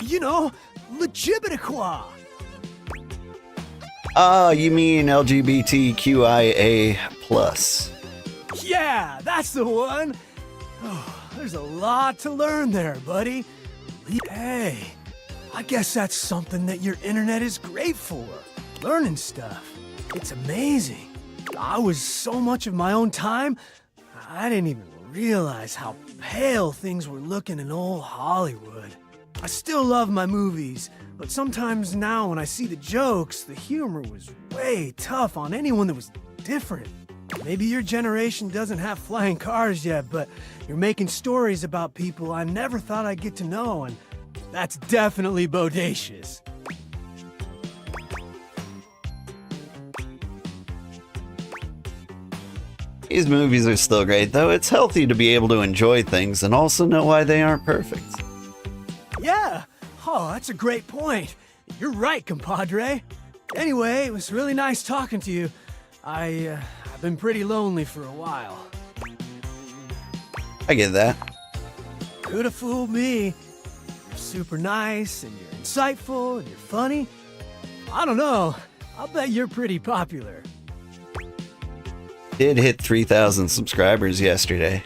You know, LGBTQIA. Oh, you mean LGBTQIA+. Yeah, that's the one. Oh, there's a lot to learn there, buddy. Hey, I guess that's something that your internet is great for. Learning stuff. It's amazing. I was so much of my own time, I didn't even realize how pale things were looking in old Hollywood. I still love my movies, but sometimes now when I see the jokes, the humor was way tough on anyone that was different. Maybe your generation doesn't have flying cars yet, but you're making stories about people I never thought I'd get to know, and that's definitely bodacious. These movies are still great, though. It's healthy to be able to enjoy things and also know why they aren't perfect. Yeah. Oh, that's a great point. You're right, compadre. Anyway, it was really nice talking to you. I've been pretty lonely for a while. I get that. Could have fooled me. You're super nice, and you're insightful, and you're funny. I don't know. I'll bet you're pretty popular. Did hit 3,000 subscribers yesterday.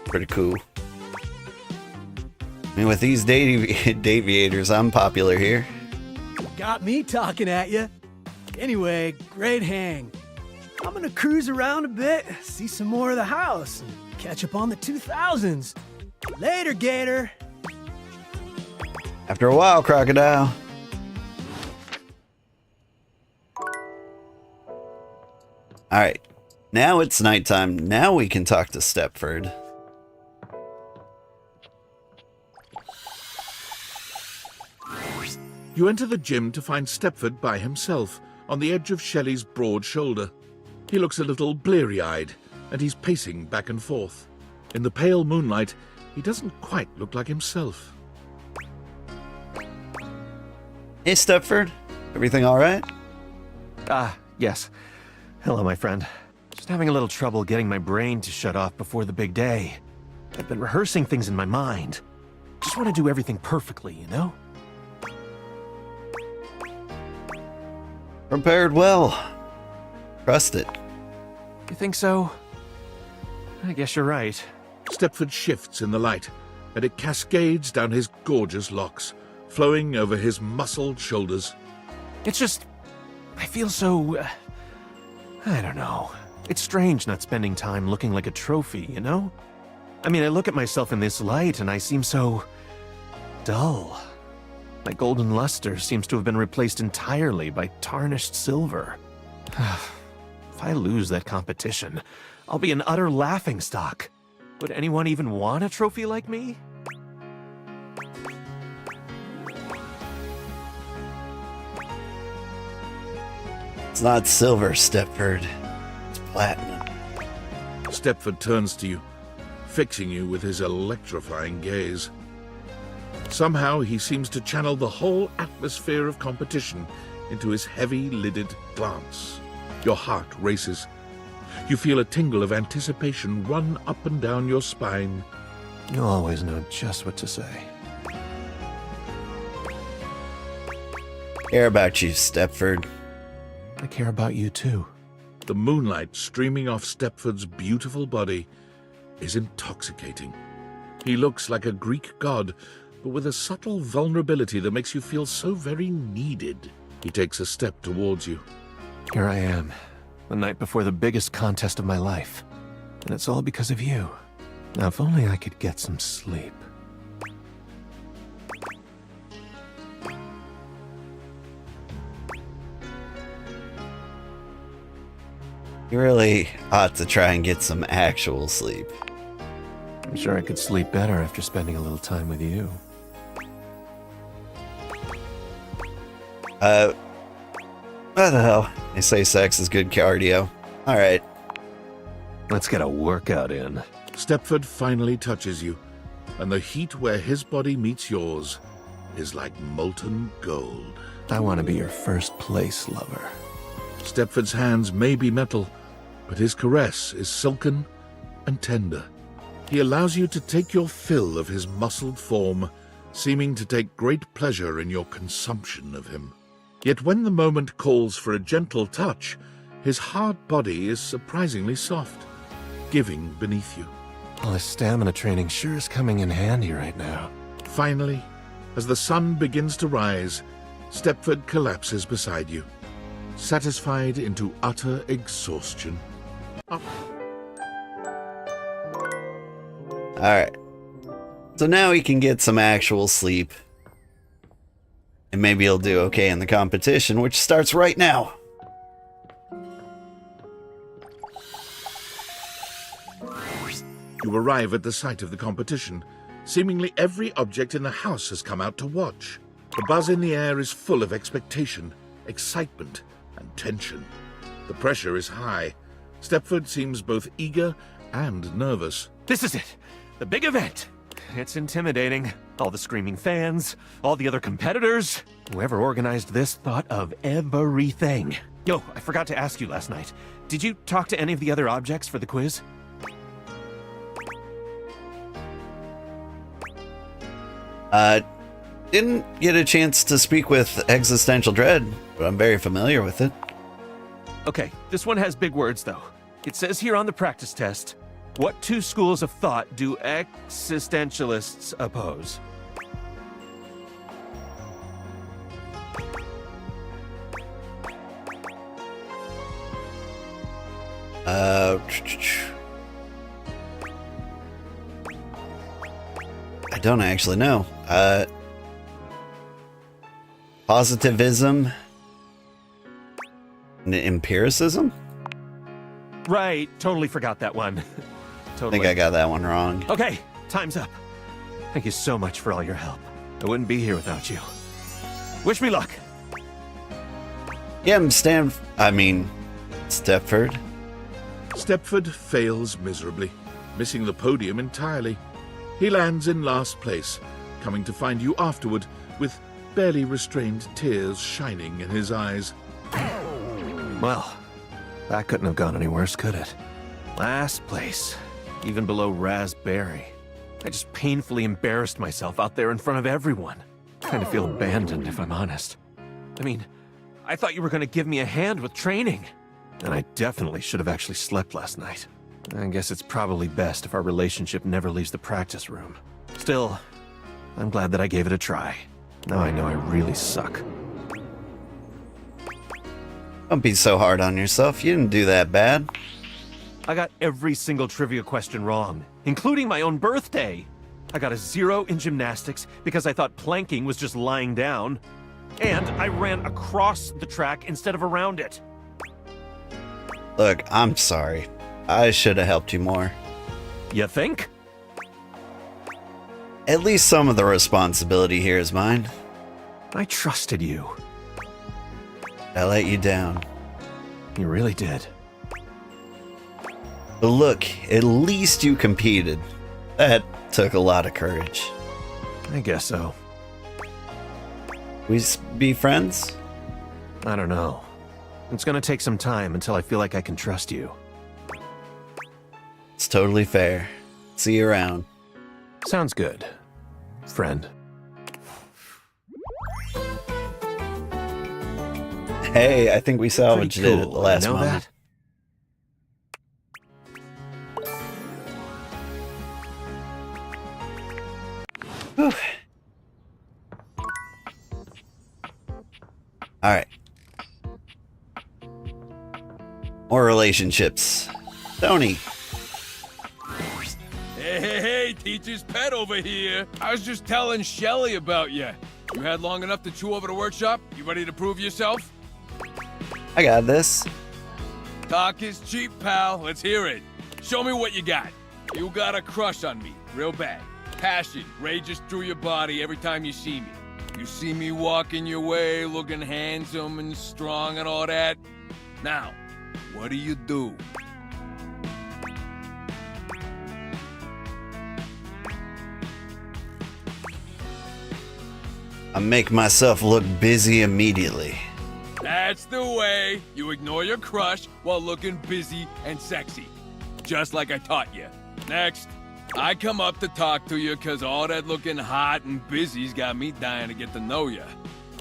Pretty cool. I mean, with these Daviators, I'm popular here. Got me talking at you. Anyway, great hang. I'm gonna cruise around a bit, see some more of the house, and catch up on the 2000s. Later, Gator. After a while, Crocodile. Alright. Now it's nighttime. Now we can talk to Stepford. You enter the gym to find Stepford by himself, on the edge of Shelley's broad shoulder. He looks a little bleary-eyed, and he's pacing back and forth. In the pale moonlight, he doesn't quite look like himself. Hey, Stepford. Everything alright? Yes. Hello, my friend. Just having a little trouble getting my brain to shut off before the big day. I've been rehearsing things in my mind. Just want to do everything perfectly, you know? Prepared well. Trust it. You think so? I guess you're right. Stepford shifts in the light, and it cascades down his gorgeous locks, flowing over his muscled shoulders. It's just... I feel so... I don't know. It's strange not spending time looking like a trophy, you know? I mean, I look at myself in this light and I seem so... dull. My golden luster seems to have been replaced entirely by tarnished silver. If I lose that competition, I'll be an utter laughingstock. Would anyone even want a trophy like me? It's not silver, Stepford. It's platinum. Stepford turns to you, fixing you with his electrifying gaze. Somehow he seems to channel the whole atmosphere of competition into his heavy-lidded glance. Your heart races. You feel a tingle of anticipation run up and down your spine. You always know just what to say. Care about you, Stepford. I care about you too. The moonlight streaming off Stepford's beautiful body is intoxicating. He looks like a Greek god, but with a subtle vulnerability that makes you feel so very needed. He takes a step towards you. Here I am, the night before the biggest contest of my life. And it's all because of you. Now, if only I could get some sleep. You really ought to try and get some actual sleep. I'm sure I could sleep better after spending a little time with you. What the hell? They say sex is good cardio. Alright. Let's get a workout in. Stepford finally touches you, and the heat where his body meets yours is like molten gold. I want to be your first place lover. Stepford's hands may be metal, but his caress is silken and tender. He allows you to take your fill of his muscled form, seeming to take great pleasure in your consumption of him. Yet when the moment calls for a gentle touch, his hard body is surprisingly soft, giving beneath you. All this stamina training sure is coming in handy right now. Finally, as the sun begins to rise, Stepford collapses beside you, satisfied into utter exhaustion. Alright. So now he can get some actual sleep. And maybe he'll do okay in the competition, which starts right now. You arrive at the site of the competition. Seemingly every object in the house has come out to watch. The buzz in the air is full of expectation, excitement, and tension. The pressure is high. Stepford seems both eager and nervous. This is it! The big event! It's intimidating. All the screaming fans, all the other competitors. Whoever organized this thought of everything. Yo, I forgot to ask you last night. Did you talk to any of the other objects for the quiz? Didn't get a chance to speak with Existential Dread, but I'm very familiar with it. Okay, this one has big words though. It says here on the practice test, what two schools of thought do existentialists oppose? I don't actually know. Positivism and empiricism? Right, totally forgot that one. I think I got that one wrong. Okay, time's up. Thank you so much for all your help. I wouldn't be here without you. Wish me luck. Yeah, Stepford. Stepford fails miserably, missing the podium entirely. He lands in last place, coming to find you afterward with barely restrained tears shining in his eyes. Well, that couldn't have gone any worse, could it? Last place, even below Raspberry. I just painfully embarrassed myself out there in front of everyone. Kind of feel abandoned, if I'm honest. I mean, I thought you were going to give me a hand with training. And I definitely should have actually slept last night. I guess it's probably best if our relationship never leaves the practice room. Still, I'm glad that I gave it a try. Now I know I really suck. Don't be so hard on yourself. You didn't do that bad. I got every single trivia question wrong, including my own birthday. I got a 0 in gymnastics because I thought planking was just lying down. And I ran across the track instead of around it. Look, I'm sorry. I should have helped you more. You think? At least some of the responsibility here is mine. I trusted you. I let you down. You really did. But look, at least you competed. That took a lot of courage. I guess so. We be friends? I don't know. It's gonna take some time until I feel like I can trust you. It's totally fair. See you around. Sounds good, friend. Hey, I think we salvaged Pretty it at the cool, last you know moment. Whew. All right. More relationships. Tony. Hey, teacher's pet over here. I was just telling Shelly about you. You had long enough to chew over the workshop? You ready to prove yourself? I got this. Talk is cheap, pal. Let's hear it. Show me what you got. You got a crush on me, real bad. Passion rages through your body every time you see me. You see me walking your way, looking handsome and strong and all that. Now, what do? I make myself look busy immediately. That's the way. You ignore your crush while looking busy and sexy. Just like I taught you. Next. I come up to talk to you because all that looking hot and busy's got me dying to get to know you.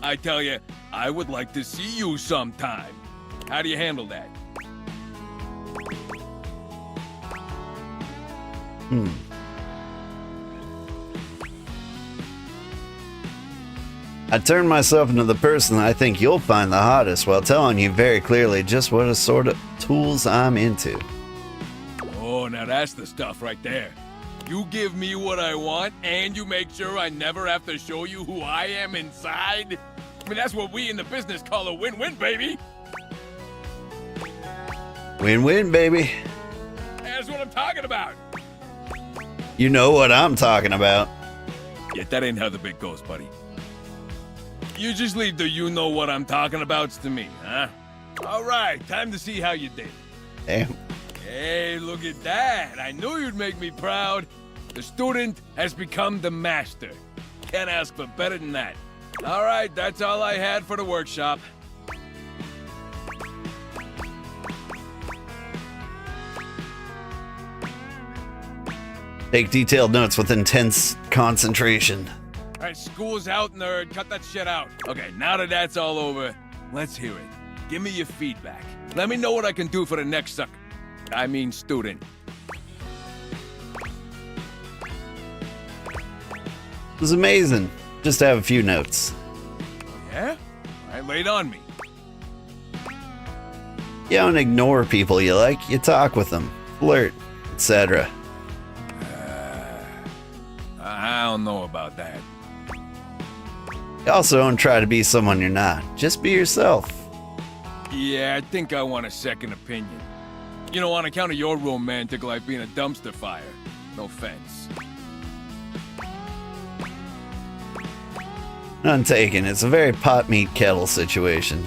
I tell you, I would like to see you sometime. How do you handle that? I turn myself into the person I think you'll find the hottest while telling you very clearly just what sort of tools I'm into. Oh, now that's the stuff right there. You give me what I want, and you make sure I never have to show you who I am inside? I mean, that's what we in the business call a win-win, baby! Win-win, baby. That's what I'm talking about! You know what I'm talking about. Yeah, that ain't how the bit goes, buddy. You just leave the you-know-what-I'm-talking-abouts to me, huh? Alright, time to see how you did. Damn. Hey, look at that! I knew you'd make me proud! The student has become the master. Can't ask for better than that. Alright, that's all I had for the workshop. Take detailed notes with intense concentration. Alright, school's out, nerd. Cut that shit out. Okay, now that that's all over, let's hear it. Give me your feedback. Let me know what I can do for the next student. It was amazing. Just have a few notes. Yeah? Alright, lay it on me. You don't ignore people you like, you talk with them, flirt, etc. I don't know about that. You also don't try to be someone you're not. Just be yourself. Yeah, I think I want a second opinion. You know, on account of your romantic life being a dumpster fire. No offense. None taken. It's a very pot meat kettle situation.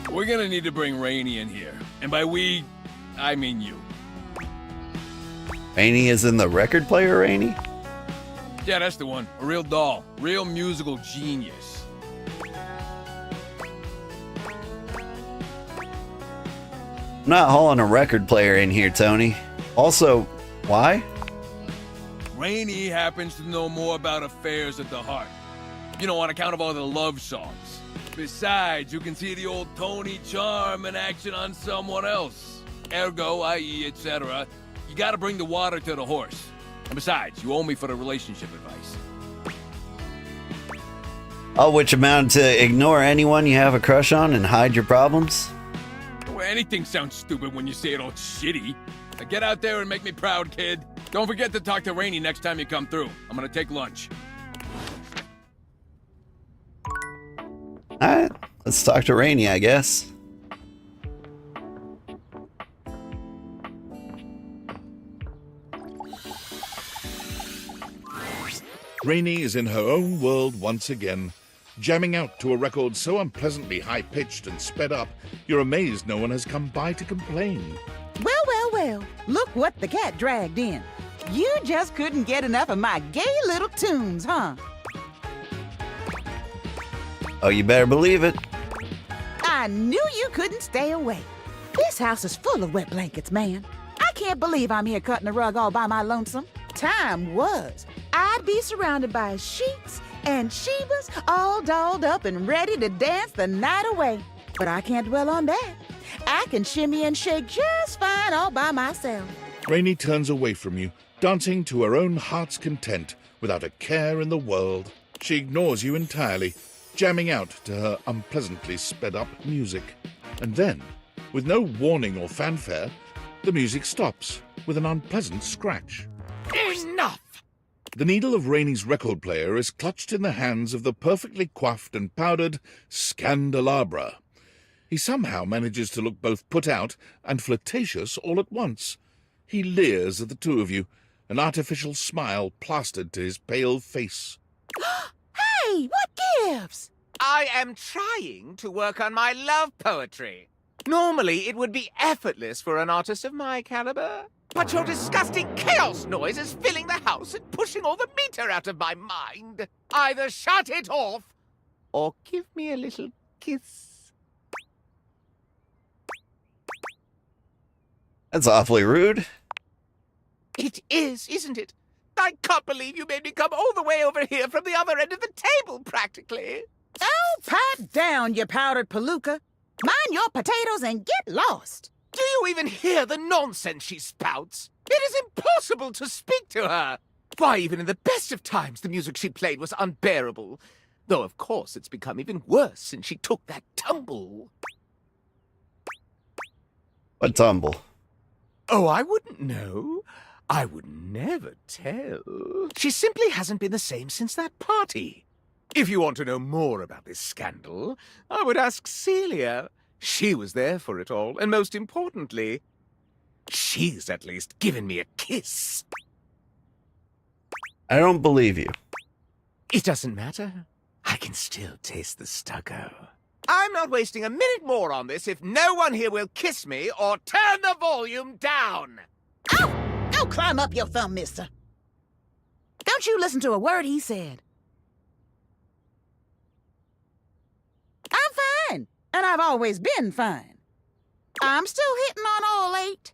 We're gonna need to bring Rainey in here. And by we, I mean you. Rainey is in the record player, Rainey? Yeah, that's the one. A real doll. Real musical genius. I'm not hauling a record player in here, Tony. Also, why? Rainey happens to know more about affairs of the heart. You know, on account of all the love songs. Besides, you can see the old Tony charm in action on someone else. Ergo, i.e., etc. You gotta bring the water to the horse. And besides, you owe me for the relationship advice. All which amount to ignore anyone you have a crush on and hide your problems? Well, anything sounds stupid when you say it all shitty. Now get out there and make me proud, kid. Don't forget to talk to Rainey next time you come through. I'm gonna take lunch. Alright, let's talk to Rainey, I guess. Rainey is in her own world once again, jamming out to a record so unpleasantly high-pitched and sped up, you're amazed no one has come by to complain. Well, look what the cat dragged in. You just couldn't get enough of my gay little tunes, huh? Oh, you better believe it. I knew you couldn't stay away. This house is full of wet blankets, man. I can't believe I'm here cutting the rug all by my lonesome. Time was, I'd be surrounded by sheets and Shebas all dolled up and ready to dance the night away. But I can't dwell on that. I can shimmy and shake just fine all by myself. Rainey turns away from you, dancing to her own heart's content, without a care in the world. She ignores you entirely, jamming out to her unpleasantly sped-up music. And then, with no warning or fanfare, the music stops with an unpleasant scratch. Enough! The needle of Rainey's record player is clutched in the hands of the perfectly coiffed and powdered Scandelabra. He somehow manages to look both put out and flirtatious all at once. He leers at the two of you, an artificial smile plastered to his pale face. Hey, what gives? I am trying to work on my love poetry. Normally, it would be effortless for an artist of my caliber. But your disgusting chaos noise is filling the house and pushing all the meter out of my mind. Either shut it off, or give me a little kiss. That's awfully rude. It is, isn't it? I can't believe you made me come all the way over here from the other end of the table, practically. Oh, pipe down, you powdered palooka. Mind your potatoes and get lost. Do you even hear the nonsense she spouts? It is impossible to speak to her. Why, even in the best of times, the music she played was unbearable. Though, of course, it's become even worse since she took that tumble. What tumble? Oh, I wouldn't know. I would never tell. She simply hasn't been the same since that party. If you want to know more about this scandal, I would ask Celia. She was there for it all, and most importantly, she's at least given me a kiss. I don't believe you. It doesn't matter. I can still taste the stucco. I'm not wasting a minute more on this if no one here will kiss me or turn the volume down. Ow! Go climb up your thumb, mister. Don't you listen to a word he said. I'm fine, and I've always been fine. I'm still hitting on all 8.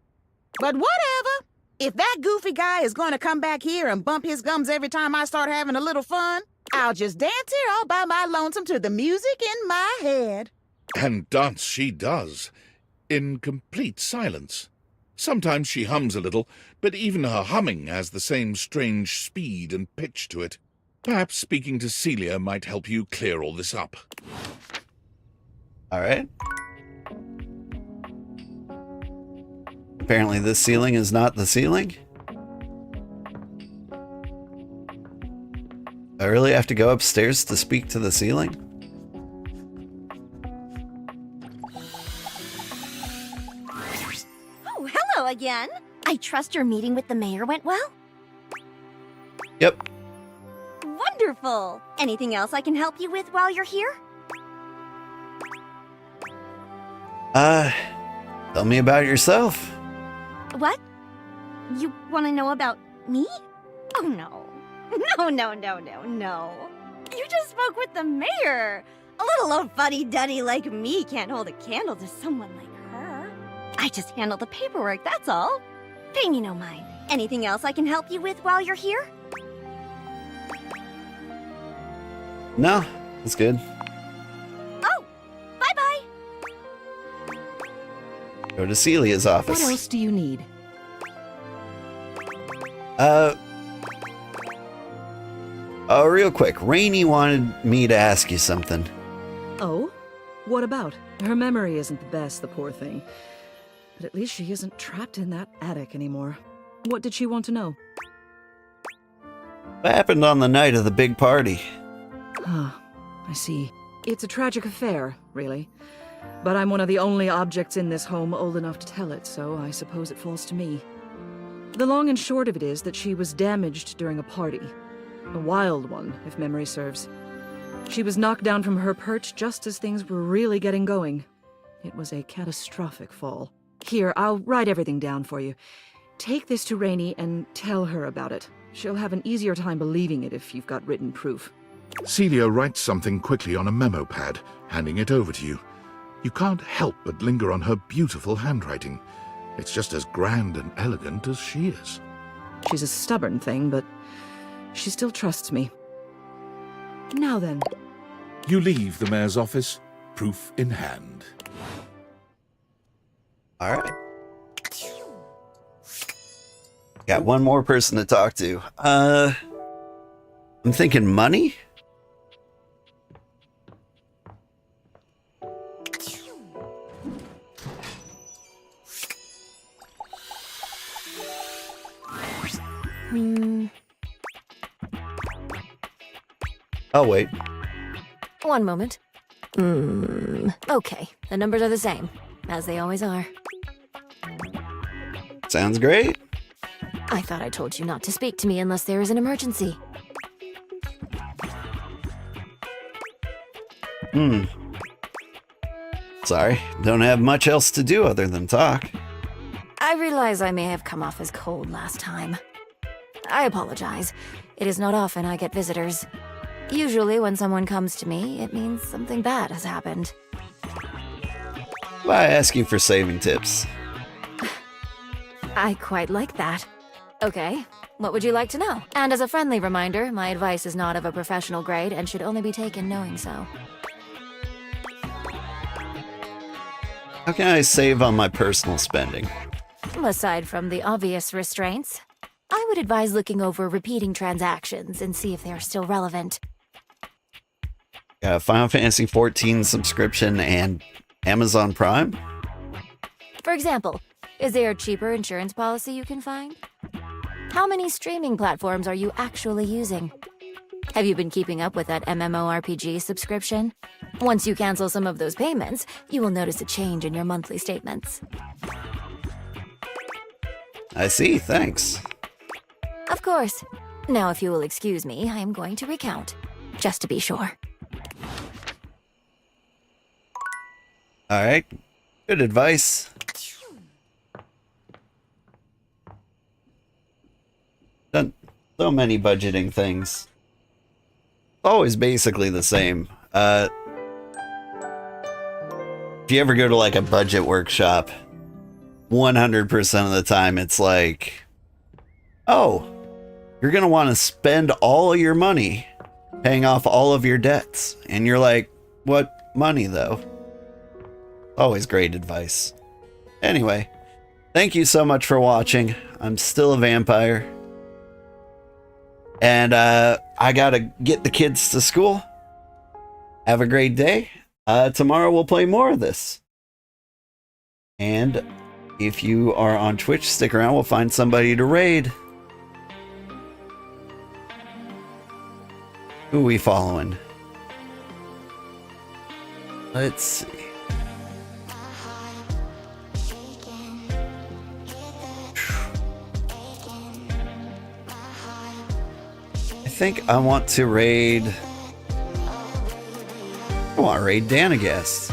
But whatever. If that goofy guy is going to come back here and bump his gums every time I start having a little fun, I'll just dance here all by my lonesome to the music in my head. And dance she does, in complete silence. Sometimes she hums a little, but even her humming has the same strange speed and pitch to it. Perhaps speaking to Celia might help you clear all this up. All right. Apparently this ceiling is not the ceiling. I really have to go upstairs to speak to the ceiling? Oh, hello again. I trust your meeting with the mayor went well? Yep. Wonderful. Anything else I can help you with while you're here? Tell me about yourself. What? You want to know about me? Oh, no. No. You just spoke with the mayor. A little old fuddy-duddy like me can't hold a candle to someone like her. I just handle the paperwork, that's all. Pay me no mind. Anything else I can help you with while you're here? No, that's good. Oh, bye-bye. Go to Celia's office. What else do you need? Real quick, Rainey wanted me to ask you something. Oh? What about? Her memory isn't the best, the poor thing. But at least she isn't trapped in that attic anymore. What did she want to know? What happened on the night of the big party? Ah, I see. It's a tragic affair, really. But I'm one of the only objects in this home old enough to tell it, so I suppose it falls to me. The long and short of it is that she was damaged during a party. A wild one, if memory serves. She was knocked down from her perch just as things were really getting going. It was a catastrophic fall. Here, I'll write everything down for you. Take this to Rainey and tell her about it. She'll have an easier time believing it if you've got written proof. Celia writes something quickly on a memo pad, handing it over to you. You can't help but linger on her beautiful handwriting. It's just as grand and elegant as she is. She's a stubborn thing, but she still trusts me. Now then. You leave the mayor's office, proof in hand. All right. Got one more person to talk to. I'm thinking money? Oh, wait. One moment. Okay, the numbers are the same, as they always are. Sounds great. I thought I told you not to speak to me unless there is an emergency. Sorry, don't have much else to do other than talk. I realize I may have come off as cold last time. I apologize. It is not often I get visitors. Usually when someone comes to me, it means something bad has happened. By asking for saving tips. I quite like that. Okay, what would you like to know? And as a friendly reminder, my advice is not of a professional grade and should only be taken knowing so. How can I save on my personal spending? Aside from the obvious restraints, I would advise looking over repeating transactions and see if they are still relevant. Got a Final Fantasy XIV subscription and Amazon Prime? For example, is there a cheaper insurance policy you can find? How many streaming platforms are you actually using? Have you been keeping up with that MMORPG subscription? Once you cancel some of those payments, you will notice a change in your monthly statements. I see, thanks. Of course. Now, if you will excuse me, I am going to recount, just to be sure. All right, good advice. Done so many budgeting things. Always basically the same. If you ever go to like a budget workshop, 100% of the time it's like, oh, you're gonna want to spend all your money paying off all of your debts. And you're like, what money though? Always great advice. Anyway, thank you so much for watching. I'm still a vampire. And I gotta get the kids to school. Have a great day. Tomorrow we'll play more of this. And if you are on Twitch, stick around. We'll find somebody to raid. Who are we following? Let's see. I think I want to raid... I want to raid Danagast.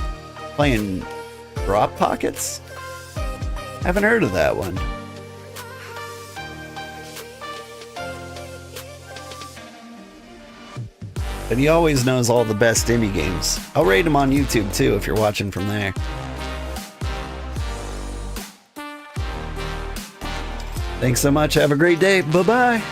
Playing Drop Pockets? Haven't heard of that one. But he always knows all the best indie games. I'll raid him on YouTube too if you're watching from there. Thanks so much. Have a great day. Bye-bye.